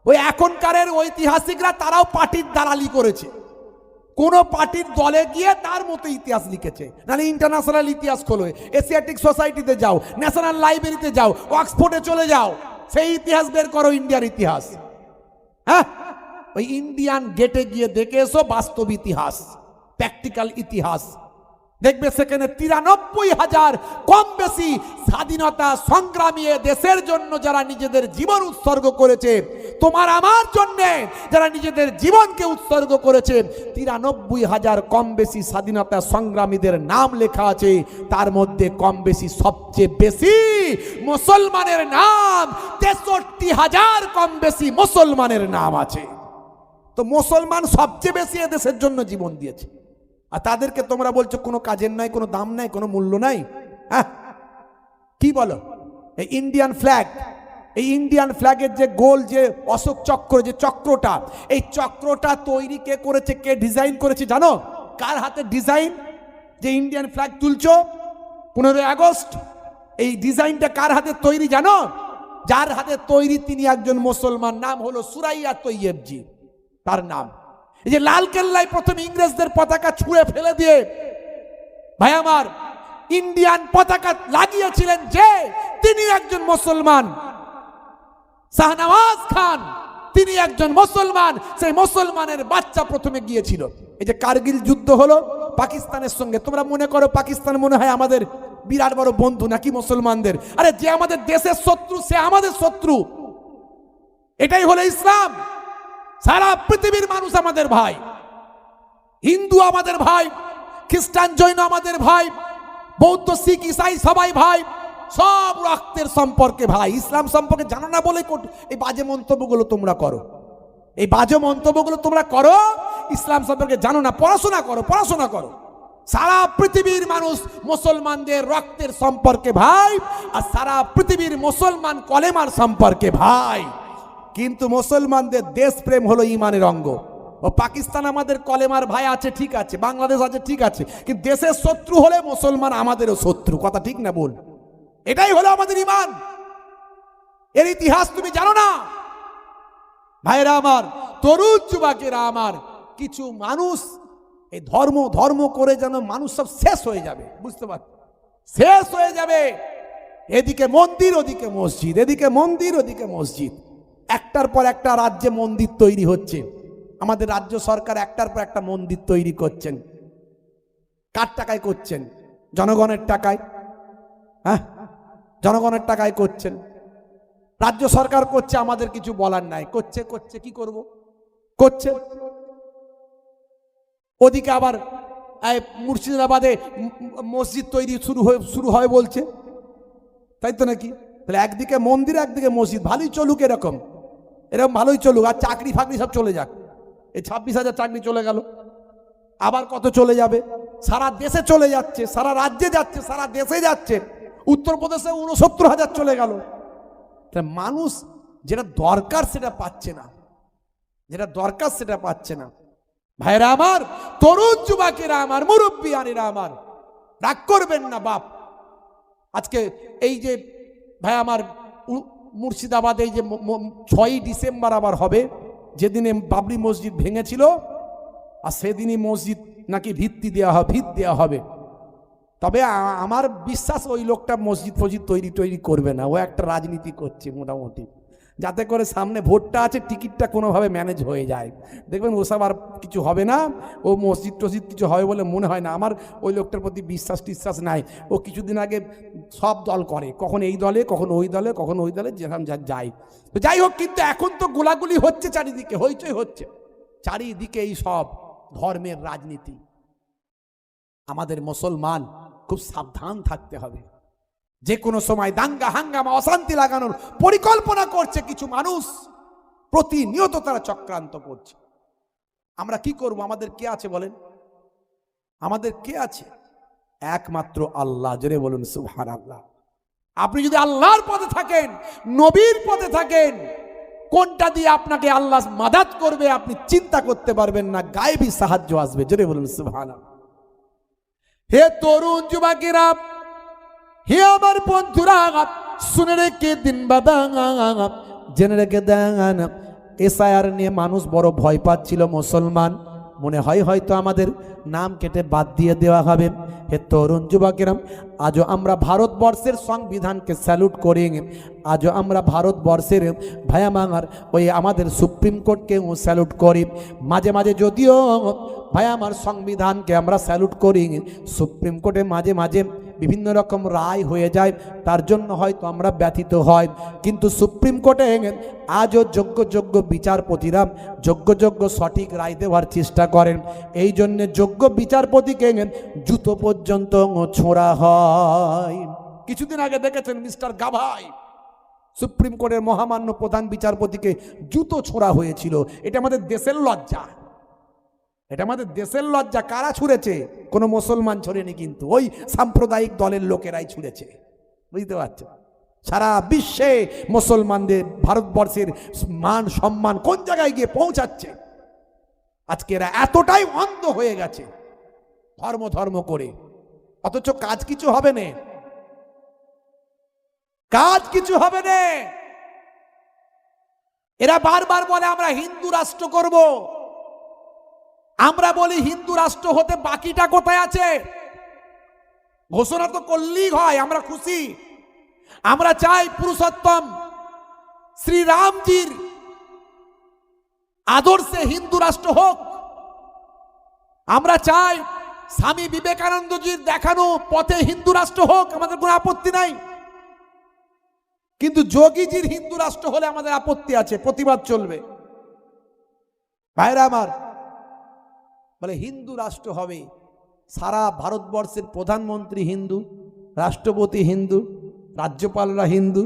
ওই এখনকারের ঐতিহাসিকরা তারাও পার্টির দালালি করেছে, কোন পার্টির দলে গিয়ে তার মতো ইতিহাস লিখেছে। নাহলে ইন্টারন্যাশনাল ইতিহাস খোলো, এশিয়াটিক সোসাইটিতে যাও, ন্যাশনাল লাইব্রেরিতে যাও, অক্সফোর্ডে চলে যাও, সেই ইতিহাস বের করো, ইন্ডিয়ার ইতিহাস। হ্যাঁ, ওই ইন্ডিয়ান গেটে গিয়ে দেখে এসো বাস্তব ইতিহাস, প্র্যাকটিক্যাল ইতিহাস। দেখবে সেখানে 93,000 কম বেশি স্বাধীনতা সংগ্রামী এ দেশের জন্য যারা নিজেদের জীবন উৎসর্গ করেছে, তোমার আমার জন্য যারা নিজেদের জীবনকে উৎসর্গ করেছে, 93,000 কম বেশি স্বাধীনতা সংগ্রামীদের নাম লেখা আছে। তার মধ্যে কম বেশি সবচেয়ে বেশি মুসলমানের নাম 63,000 কম বেশি মুসলমানের নাম আছে। তো মুসলমান সবচেয়ে বেশি এদেশের জন্য জীবন দিয়েছে, আর তাদেরকে তোমরা বলছো কোনো কাজের নাই, কোনো দাম নাই, কোনো মূল্য নাই। হ্যাঁ, কি বলো? এই ইন্ডিয়ান ফ্ল্যাগ, এই ইন্ডিয়ান ফ্ল্যাগের যে গোল, যে অশোক চক্র, যে চক্রটা, এই চক্রটা তৈরি কে করেছে, কে ডিজাইন করেছে জানো? কার হাতে ডিজাইন? যে ইন্ডিয়ান ফ্ল্যাগ তুলছো 15ই আগস্ট, এই ডিজাইনটা কার হাতে তৈরি জানো? যার হাতে তৈরি তিনি একজন মুসলমান, নাম হলো সুরাইয়া তৈয়বজি, তার নাম। এই যে লাল কেল্লায় প্রথম ইংরেজদের পতাকা ছুঁড়ে ফেলে দিয়ে ভাই আমার ইন্ডিয়ান পতাকা লাগিয়েছিলেন যে, তিনি একজন মুসলমান। শাহনওয়াজ খান, তিনি একজন মুসলমান। সেই মুসলমানের বাচ্চা প্রথমে গিয়েছিল। এই যে কারগিল যুদ্ধ হলো পাকিস্তানের সঙ্গে, তোমরা মনে করো পাকিস্তান মনে হয় আমাদের বিরাট বড় বন্ধু নাকি মুসলমানদের? আরে যে আমাদের দেশের শত্রু সে আমাদের শত্রু। এটাই হলো ইসলাম। সারা পৃথিবীর মানুষ আমাদের ভাই, হিন্দু আমাদের ভাই, খ্রিস্টান জৈন আমাদের ভাই, বৌদ্ধ শিখ ইসাই সবাই ভাই, সব রক্তের সম্পর্কে ভাই। ইসলাম সম্পর্কে জানো না বলে এই বাজে মন্তব্যগুলো তোমরা করো, এই বাজে মন্তব্যগুলো তোমরা করো। ইসলাম সম্পর্কে জানো না, পড়াশোনা করো, পড়াশোনা করো। সারা পৃথিবীর মানুষ মুসলমানদের রক্তের সম্পর্কে ভাই, আর সারা পৃথিবীর মুসলমান কলেমার সম্পর্কে ভাই। কিন্তু মুসলমানদের দেশপ্রেম হলো ইমানের অঙ্গ। ও পাকিস্তান আমাদের কলেমার ভাই আছে, ঠিক আছে, বাংলাদেশ আছে, ঠিক আছে, কিন্তু দেশের শত্রু হলে মুসলমান আমাদেরও শত্রু। কথা ঠিক না বল? এটাই হলো আমাদের ইমান। এর ইতিহাস তুমি জানো না ভাইরা আমার, তরুণ যুবকেরা আমার। কিছু মানুষ এই ধর্ম ধর্ম করে যেন মানুষ সব শেষ হয়ে যাবে, বুঝতে পারছো? শেষ হয়ে যাবে। এদিকে মন্দির, ওদিকে মসজিদ, এদিকে মন্দির, ওদিকে মসজিদ। একটার পর একটা রাজ্যে মন্দির তৈরি হচ্ছে। আমাদের রাজ্য সরকার একটার পর একটা মন্দির তৈরি করছেন। কার টাকায় করছেন? জনগণের টাকায়। হ্যাঁ, জনগণের টাকায় করছেন। রাজ্য সরকার করছে, আমাদের কিছু বলার নাই, করছে করছে, কি করব? করছে। ওদিকে আবার মুর্শিদাবাদে মসজিদ তৈরি শুরু হয় বলছে, তাই তো নাকি? তাহলে একদিকে মন্দির, একদিকে মসজিদ, ভালোই চলুক, এরকম ভালোই চলুক। আর চাকরি ফাকরি সব চলে যাক। এই 26,000 চাকরি চলে গেল, আবার কত চলে যাবে? সারা দেশে চলে যাচ্ছে, সারা রাজ্যে যাচ্ছে, সারা দেশে যাচ্ছে। উত্তরপ্রদেশে 69,000 চলে গেল। মানুষ যেটা দরকার সেটা পাচ্ছে না, যেটা দরকার সেটা পাচ্ছে না। ভাইরা আমার, তরুণ যুবকেরা আমার, মুরব্বিয়ানেরা আমার, রাগ করবেন না বাপ। আজকে এই যে ভাই আমার মুর্শিদাবাদে এই যে 6ই ডিসেম্বর আবার হবে, যেদিনে বাবরি মসজিদ ভেঙেছিল, আর সেদিনই মসজিদ নাকি ভিত দেওয়া হবে। তবে আমার বিশ্বাস ওই লোকটা মসজিদ ফসজিদ তৈরি করবে না। ও একটা রাজনীতি করছে মোটামুটি, যাতে করে সামনে ভোটটা আছে, টিকিটটা কোনোভাবে ম্যানেজ হয়ে যায়। দেখবেন ওসব আর কিছু হবে না। ও মসজিদ টসজিদ কিছু হবে বলে মনে হয় না। আমার ওই লোকটার প্রতি বিশ্বাস নাই। ও কিছুদিন আগে সব দল করে, কখন এই দলে, কখন ওই দলে, কখন ওই দলে, যেরকম যায়। তো যাই হোক, কিন্তু এখন তো গোলাগুলি হচ্ছে চারিদিকে, হইচই হচ্ছে চারিদিকে, এই সব ধর্মের রাজনীতি। আমাদের মুসলমান খুব সাবধান থাকতে হবে। যে কোনো সময় দাঙ্গা হাঙ্গামা অশান্তি লাগানোর পরিকল্পনা করছে কিছু মানুষ, প্রতিনিয়ত তারা চক্রান্ত করছে। আমরা কি করব? আমাদের কে আছে বলেন? আমাদের কে আছে? একমাত্র আল্লাহ। জোরে বলুন সুবহানাল্লাহ। আপনি যদি আল্লাহর পথে থাকেন, নবীর পথে থাকেন, কোনটা দিয়ে আপনাকে আল্লাহ মাদাত করবে আপনি চিন্তা করতে পারবেন না। গায়েবী সাহায্য আসবে। জোরে বলুন সুবহানাল্লাহ। হে তরুণ যুবকেরা, হে আমার বন্ধুরা, শুনে রেখে দিন বাবা, জেনে রেখে দেন, এসআইআর নিয়ে মানুষ বড় ভয় পাচ্ছিল মুসলমান। মনে হয় হয়তো আমাদের নাম কেটে বাদ দিয়ে দেওয়া হবে। হে তরুণ যুবকেরা, আজও আমরা ভারতবর্ষের সংবিধানকে স্যালুট করি, আজও আমরা ভারতবর্ষের ভায়া মাঙার ওই আমাদের সুপ্রিম কোর্টকেও স্যালুট করি। মাঝে মাঝে যদিও ভাই আমার সংবিধানকে আমরা স্যালুট করি, সুপ্রিম কোর্টে মাঝে মাঝে বিভিন্ন রকম রায় হয়ে যায়, তার জন্য হয়তো আমরা ব্যথিত হয়। কিন্তু সুপ্রিম কোর্টে আজও যোগ্য যোগ্য বিচারপতিরা যোগ্য সঠিক রায় দেওয়ার চেষ্টা করেন। এই জন্যে যোগ্য বিচারপতিকে জুতো পর্যন্ত ছোঁড়া হয়। কিছুদিন আগে দেখেছেন মিস্টার গাভাই, সুপ্রিম কোর্টের মহামান্য প্রধান বিচারপতিকে জুতো ছোঁড়া হয়েছিল। এটা আমাদের দেশের লজ্জা, এটা আমাদের দেশের লজ্জা। কারা ছুঁড়েছে? কোনো মুসলমান ছড়েনি, কিন্তু ওই সাম্প্রদায়িক দলের লোকেরাই ছুঁড়েছে। বুঝতে পারছো? সারা বিশ্বে মুসলমানদের ভারতবর্ষের মান সম্মান কোন জায়গায় গিয়ে পৌঁছাচ্ছে। আজকে এরা এতটাই অন্ধ হয়ে গেছে ধর্ম ধর্ম করে, অথচ কাজ কিছু হবে না, কাজ কিছু হবে না। এরা বারবার বলে আমরা হিন্দু রাষ্ট্র করব। আমরা বলি হিন্দু রাষ্ট্র হতে বাকিটা কোথায় আছে? ঘোষণা তো করলেই হয়, আমরা খুশি। আমরা চাই পুরুষোত্তম শ্রীরামজির আদর্শে হিন্দু রাষ্ট্র হোক। আমরা চাই স্বামী বিবেকানন্দজির দেখানো পথে হিন্দু রাষ্ট্র হোক, আমাদের কোনো আপত্তি নাই। কিন্তু যোগীজির হিন্দু রাষ্ট্র হলে আমাদের আপত্তি আছে, প্রতিবাদ চলবে। ভাইরা আমার, বলে হিন্দু রাষ্ট্র হবে, সারা ভারতবর্ষের প্রধানমন্ত্রী হিন্দু, রাষ্ট্রপতি হিন্দু, রাজ্যপালরা হিন্দু,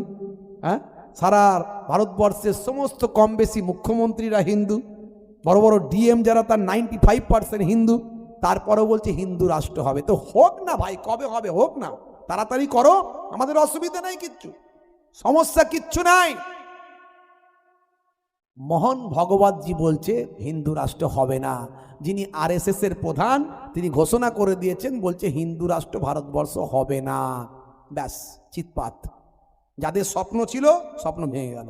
হ্যাঁ, সারা ভারতবর্ষের সমস্ত কম বেশি মুখ্যমন্ত্রীরা হিন্দু, বড় বড় ডিএম যারা তার 95% হিন্দু, তারপরেও বলছে হিন্দু রাষ্ট্র হবে। তো হোক না ভাই, কবে হবে? হোক না, তাড়াতাড়ি করো, আমাদের অসুবিধা নাই, কিচ্ছু সমস্যা কিচ্ছু নাই। মোহন ভগবতজি বলছে হিন্দু রাষ্ট্র হবে না। যিনি আরএসএস এর প্রধান, তিনি ঘোষণা করে দিয়েছেন, বলছে হিন্দু রাষ্ট্র ভারতবর্ষ হবে না। ব্যাস, চিৎপাত। যাদের স্বপ্ন ছিল স্বপ্ন ভেঙে গেল।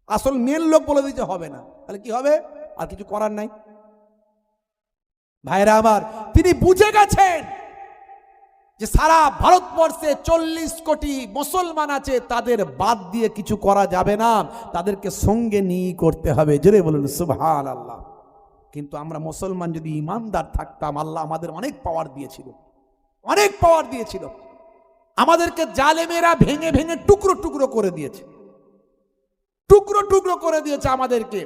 আসল মেন লোক বলে দিয়েছে হবে না, তাহলে কি হবে? আর কিছু করার নাই। ভাইরা আমার, তিনি বুঝে গেছেন যে সারা ভারতবর্ষে 40 কোটি মুসলমান আছে, তাদের বাদ দিয়ে কিছু করা যাবে না, তাদেরকে সঙ্গে নিয়ে করতে হবে। জোরে বলুন সুবহানাল্লাহ। কিন্তু আমরা মুসলমান যদি ইমানদার থাকতাম, আল্লাহ আমাদের অনেক পাওয়ার দিয়েছিল, অনেক পাওয়ার দিয়েছিল। আমাদেরকে জালেমেরা ভেঙে ভেঙে টুকরো টুকরো করে দিয়েছে, টুকরো টুকরো করে দিয়েছে আমাদেরকে।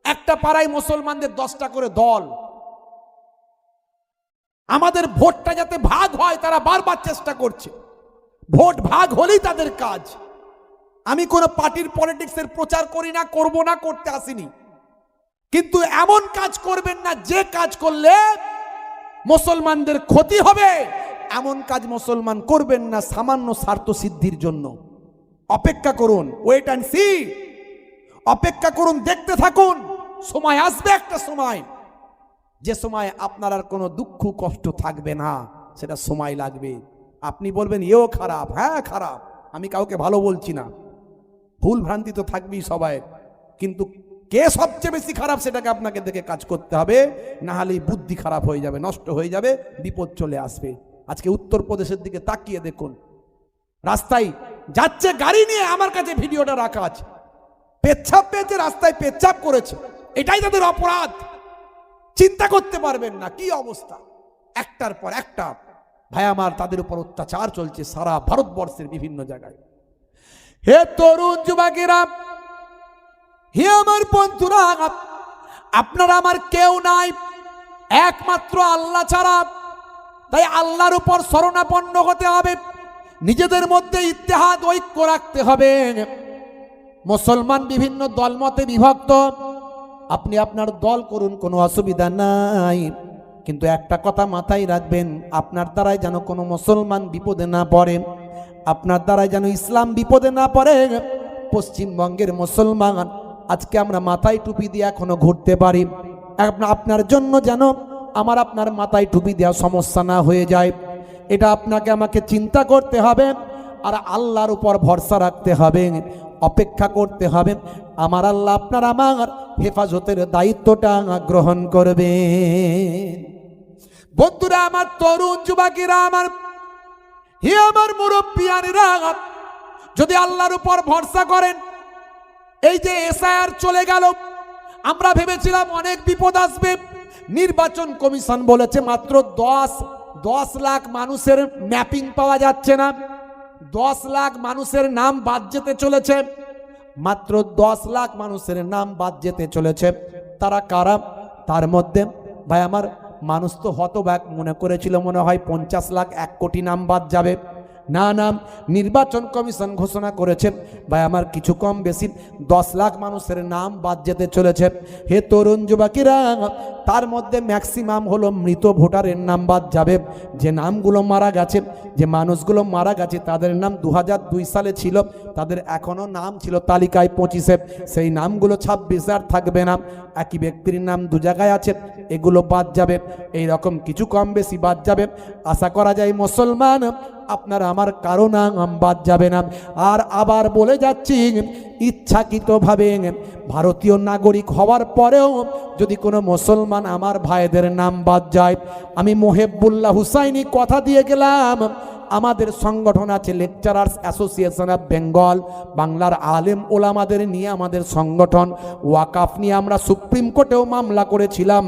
একটা পাড়ায় মুসলমানদের 10টা করে দল। আমাদের ভোটটা যাতে ভাগ হয় তারা বারবার চেষ্টা করছে। ভোট ভাগ হলেই তাদের কাজ। আমি কোনো পার্টির পলিটিক্সের প্রচার করি না, করব না, করতে আসিনি। কিন্তু এমন কাজ করবেন না যে কাজ করলে মুসলমানদের ক্ষতি হবে, এমন কাজ মুসলমান করবেন না সামান্য স্বার্থ সিদ্ধির জন্য। অপেক্ষা করুন, ওয়েট অ্যান্ড সি। অপেক্ষা করুন, দেখতে থাকুন। সময় আসবে, একটা সময়, যে সময় আপনার আর কোনো দুঃখ কষ্ট থাকবে না, সেটা সময় লাগবে। আপনি বলবেন এও খারাপ, হ্যাঁ খারাপ, আমি কাউকে ভালো বলছি না, ভুল ভ্রান্তি তো থাকবেই সবাই, কিন্তু কে সবচেয়ে বেশি খারাপ সেটাকে আপনাকে দেখে কাজ করতে হবে, না হলে বুদ্ধি খারাপ হয়ে যাবে, নষ্ট হয়ে যাবে, বিপদ চলে আসবে। আজকে উত্তরপ্রদেশের দিকে তাকিয়ে দেখুন, রাস্তায় যাচ্ছে গাড়ি নিয়ে, আমার কাছে ভিডিওটা রাখা আছে, পেচ্ছাপ পেয়েছে, রাস্তায় পেচ্ছাপ করেছে, এটাই তাদের অপরাধ। চিন্তা করতে পারবেন না কি অবস্থা, একটার পর একটা। ভাই আমার, তাদের উপর অত্যাচার চলছে সারা ভারতবর্ষের বিভিন্ন জায়গায়। হে তরুণ যুবকেরা, হে আমার বন্ধুরা, আপনারা আমার কেউ নাই, একমাত্র আল্লাহ ছাড়া। তাই আল্লাহর উপর শরণাপন্ন হতে হবে, নিজেদের মধ্যে ইত্তেহাদ, ঐক্য রাখতে হবে। মুসলমান বিভিন্ন দলমতে বিভক্ত, আপনি আপনার দল করুন, কোনো অসুবিধা নাই। কিন্তু একটা কথা মাথায় রাখবেন, আপনার দ্বারাই যেন কোনো মুসলমান বিপদে না পড়ে, আপনার দ্বারাই যেন ইসলাম বিপদে না পড়ে। পশ্চিমবঙ্গের মুসলমান আজকে আমরা মাথায় টুপি দিয়ে এখনো ঘুরতে পারি, আপনার জন্য যেন আমার আপনার মাথায় টুপি দেওয়া সমস্যা না হয়ে যায়, এটা আপনাকে আমাকে চিন্তা করতে হবে। আর আল্লাহর উপর ভরসা রাখতে হবে। অপেক্ষা করতে হবে। আমার আল্লাহ আপনার আমার হেফাজতের দায়িত্বটা গ্রহণ করবে। বন্ধুরা আমার, তরুণ যুবকেরা আমার, হে আমার মুরব্বিয়ানেরা, যদি আল্লাহর উপর ভরসা করেন, এই যে এসআইআর চলে গেল, আমরা ভেবেছিলাম অনেক বিপদ আসবে। নির্বাচন কমিশন বলেছে মাত্র 10 লাখ মানুষের ম্যাপিং পাওয়া যাচ্ছে না, 10 লাখ মানুষের নাম বাদ যেতে চলেছে, মাত্র 10 লাখ মানুষের নাম বাদ যেতে চলেছে। তারা কারা? তার মধ্যে ভাই আমার, মানুষ তো হতবাক মনে করেছিল মনে হয় 50 লাখ 1 কোটি নাম বাদ যাবে। না না, নির্বাচন কমিশন ঘোষণা করেছে ভাই আমার কিছু কম বেশি 10 লাখ মানুষের নাম বাদ যেতে চলেছে। হে তরুণ যুবকেরা, তার মধ্যে ম্যাক্সিমাম হলো মৃত ভোটারের নাম বাদ যাবে। যে নামগুলো মারা গেছে, যে মানুষগুলো মারা গেছে তাদের নাম 2002 সালে ছিল, তাদের এখনও নাম ছিল তালিকায় 25-এ, সেই নামগুলো 26 আর থাকবে না। একই ব্যক্তির নাম 2 জায়গায় আছে, এগুলো বাদ যাবে। এই রকম কিছু কম বেশি বাদ যাবে। আশা করা যায় মুসলমান আপনার আমার কারো নাম বাদ যাবে না। আর আবার বলে যাচ্ছি, ইচ্ছাকৃতভাবে ভারতীয় নাগরিক হওয়ার পরেও যদি কোনো মুসলমান আমার ভাইদের নাম বাদ যায়, আমি মোহেবুল্লাহ হুসাইনি কথা দিয়ে গেলাম, আমাদের সংগঠন আছে লেকচারার্স অ্যাসোসিয়েশন অফ বেঙ্গল, বাংলার আলেম ওলামাদের নিয়ে আমাদের সংগঠন। ওয়াকাফ নিয়ে আমরা সুপ্রিম কোর্টেও মামলা করেছিলাম,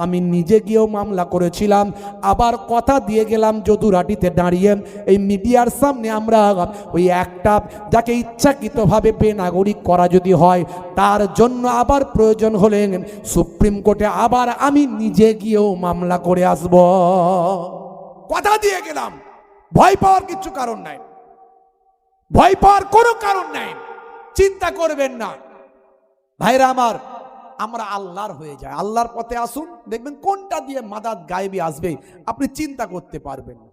আমি নিজে গিয়েও মামলা করেছিলাম। আবার কথা দিয়ে গেলাম যদুরাটিতে দাঁড়িয়ে এই মিডিয়ার সামনে, আমরা ওই একটা যাকে ইচ্ছাকৃতভাবে বেনাগরিক করা যদি হয়, তার জন্য আবার প্রয়োজন হলে সুপ্রিম কোর্টে আবার আমি নিজে গিয়েও মামলা করে আসব। কথা দিয়ে গেলাম, ভয় পাওয়ার কিছু কারণ নাই, ভয় পাওয়ার কোনো কারণ নাই, চিন্তা করবেন না ভাইরা আমার। আমরা আল্লাহর হয়ে যায়, আল্লাহর পথে আসুন, দেখবেন কোনটা দিয়ে মাদাদ গায়েবী আসবে আপনি চিন্তা করতে পারবেন না।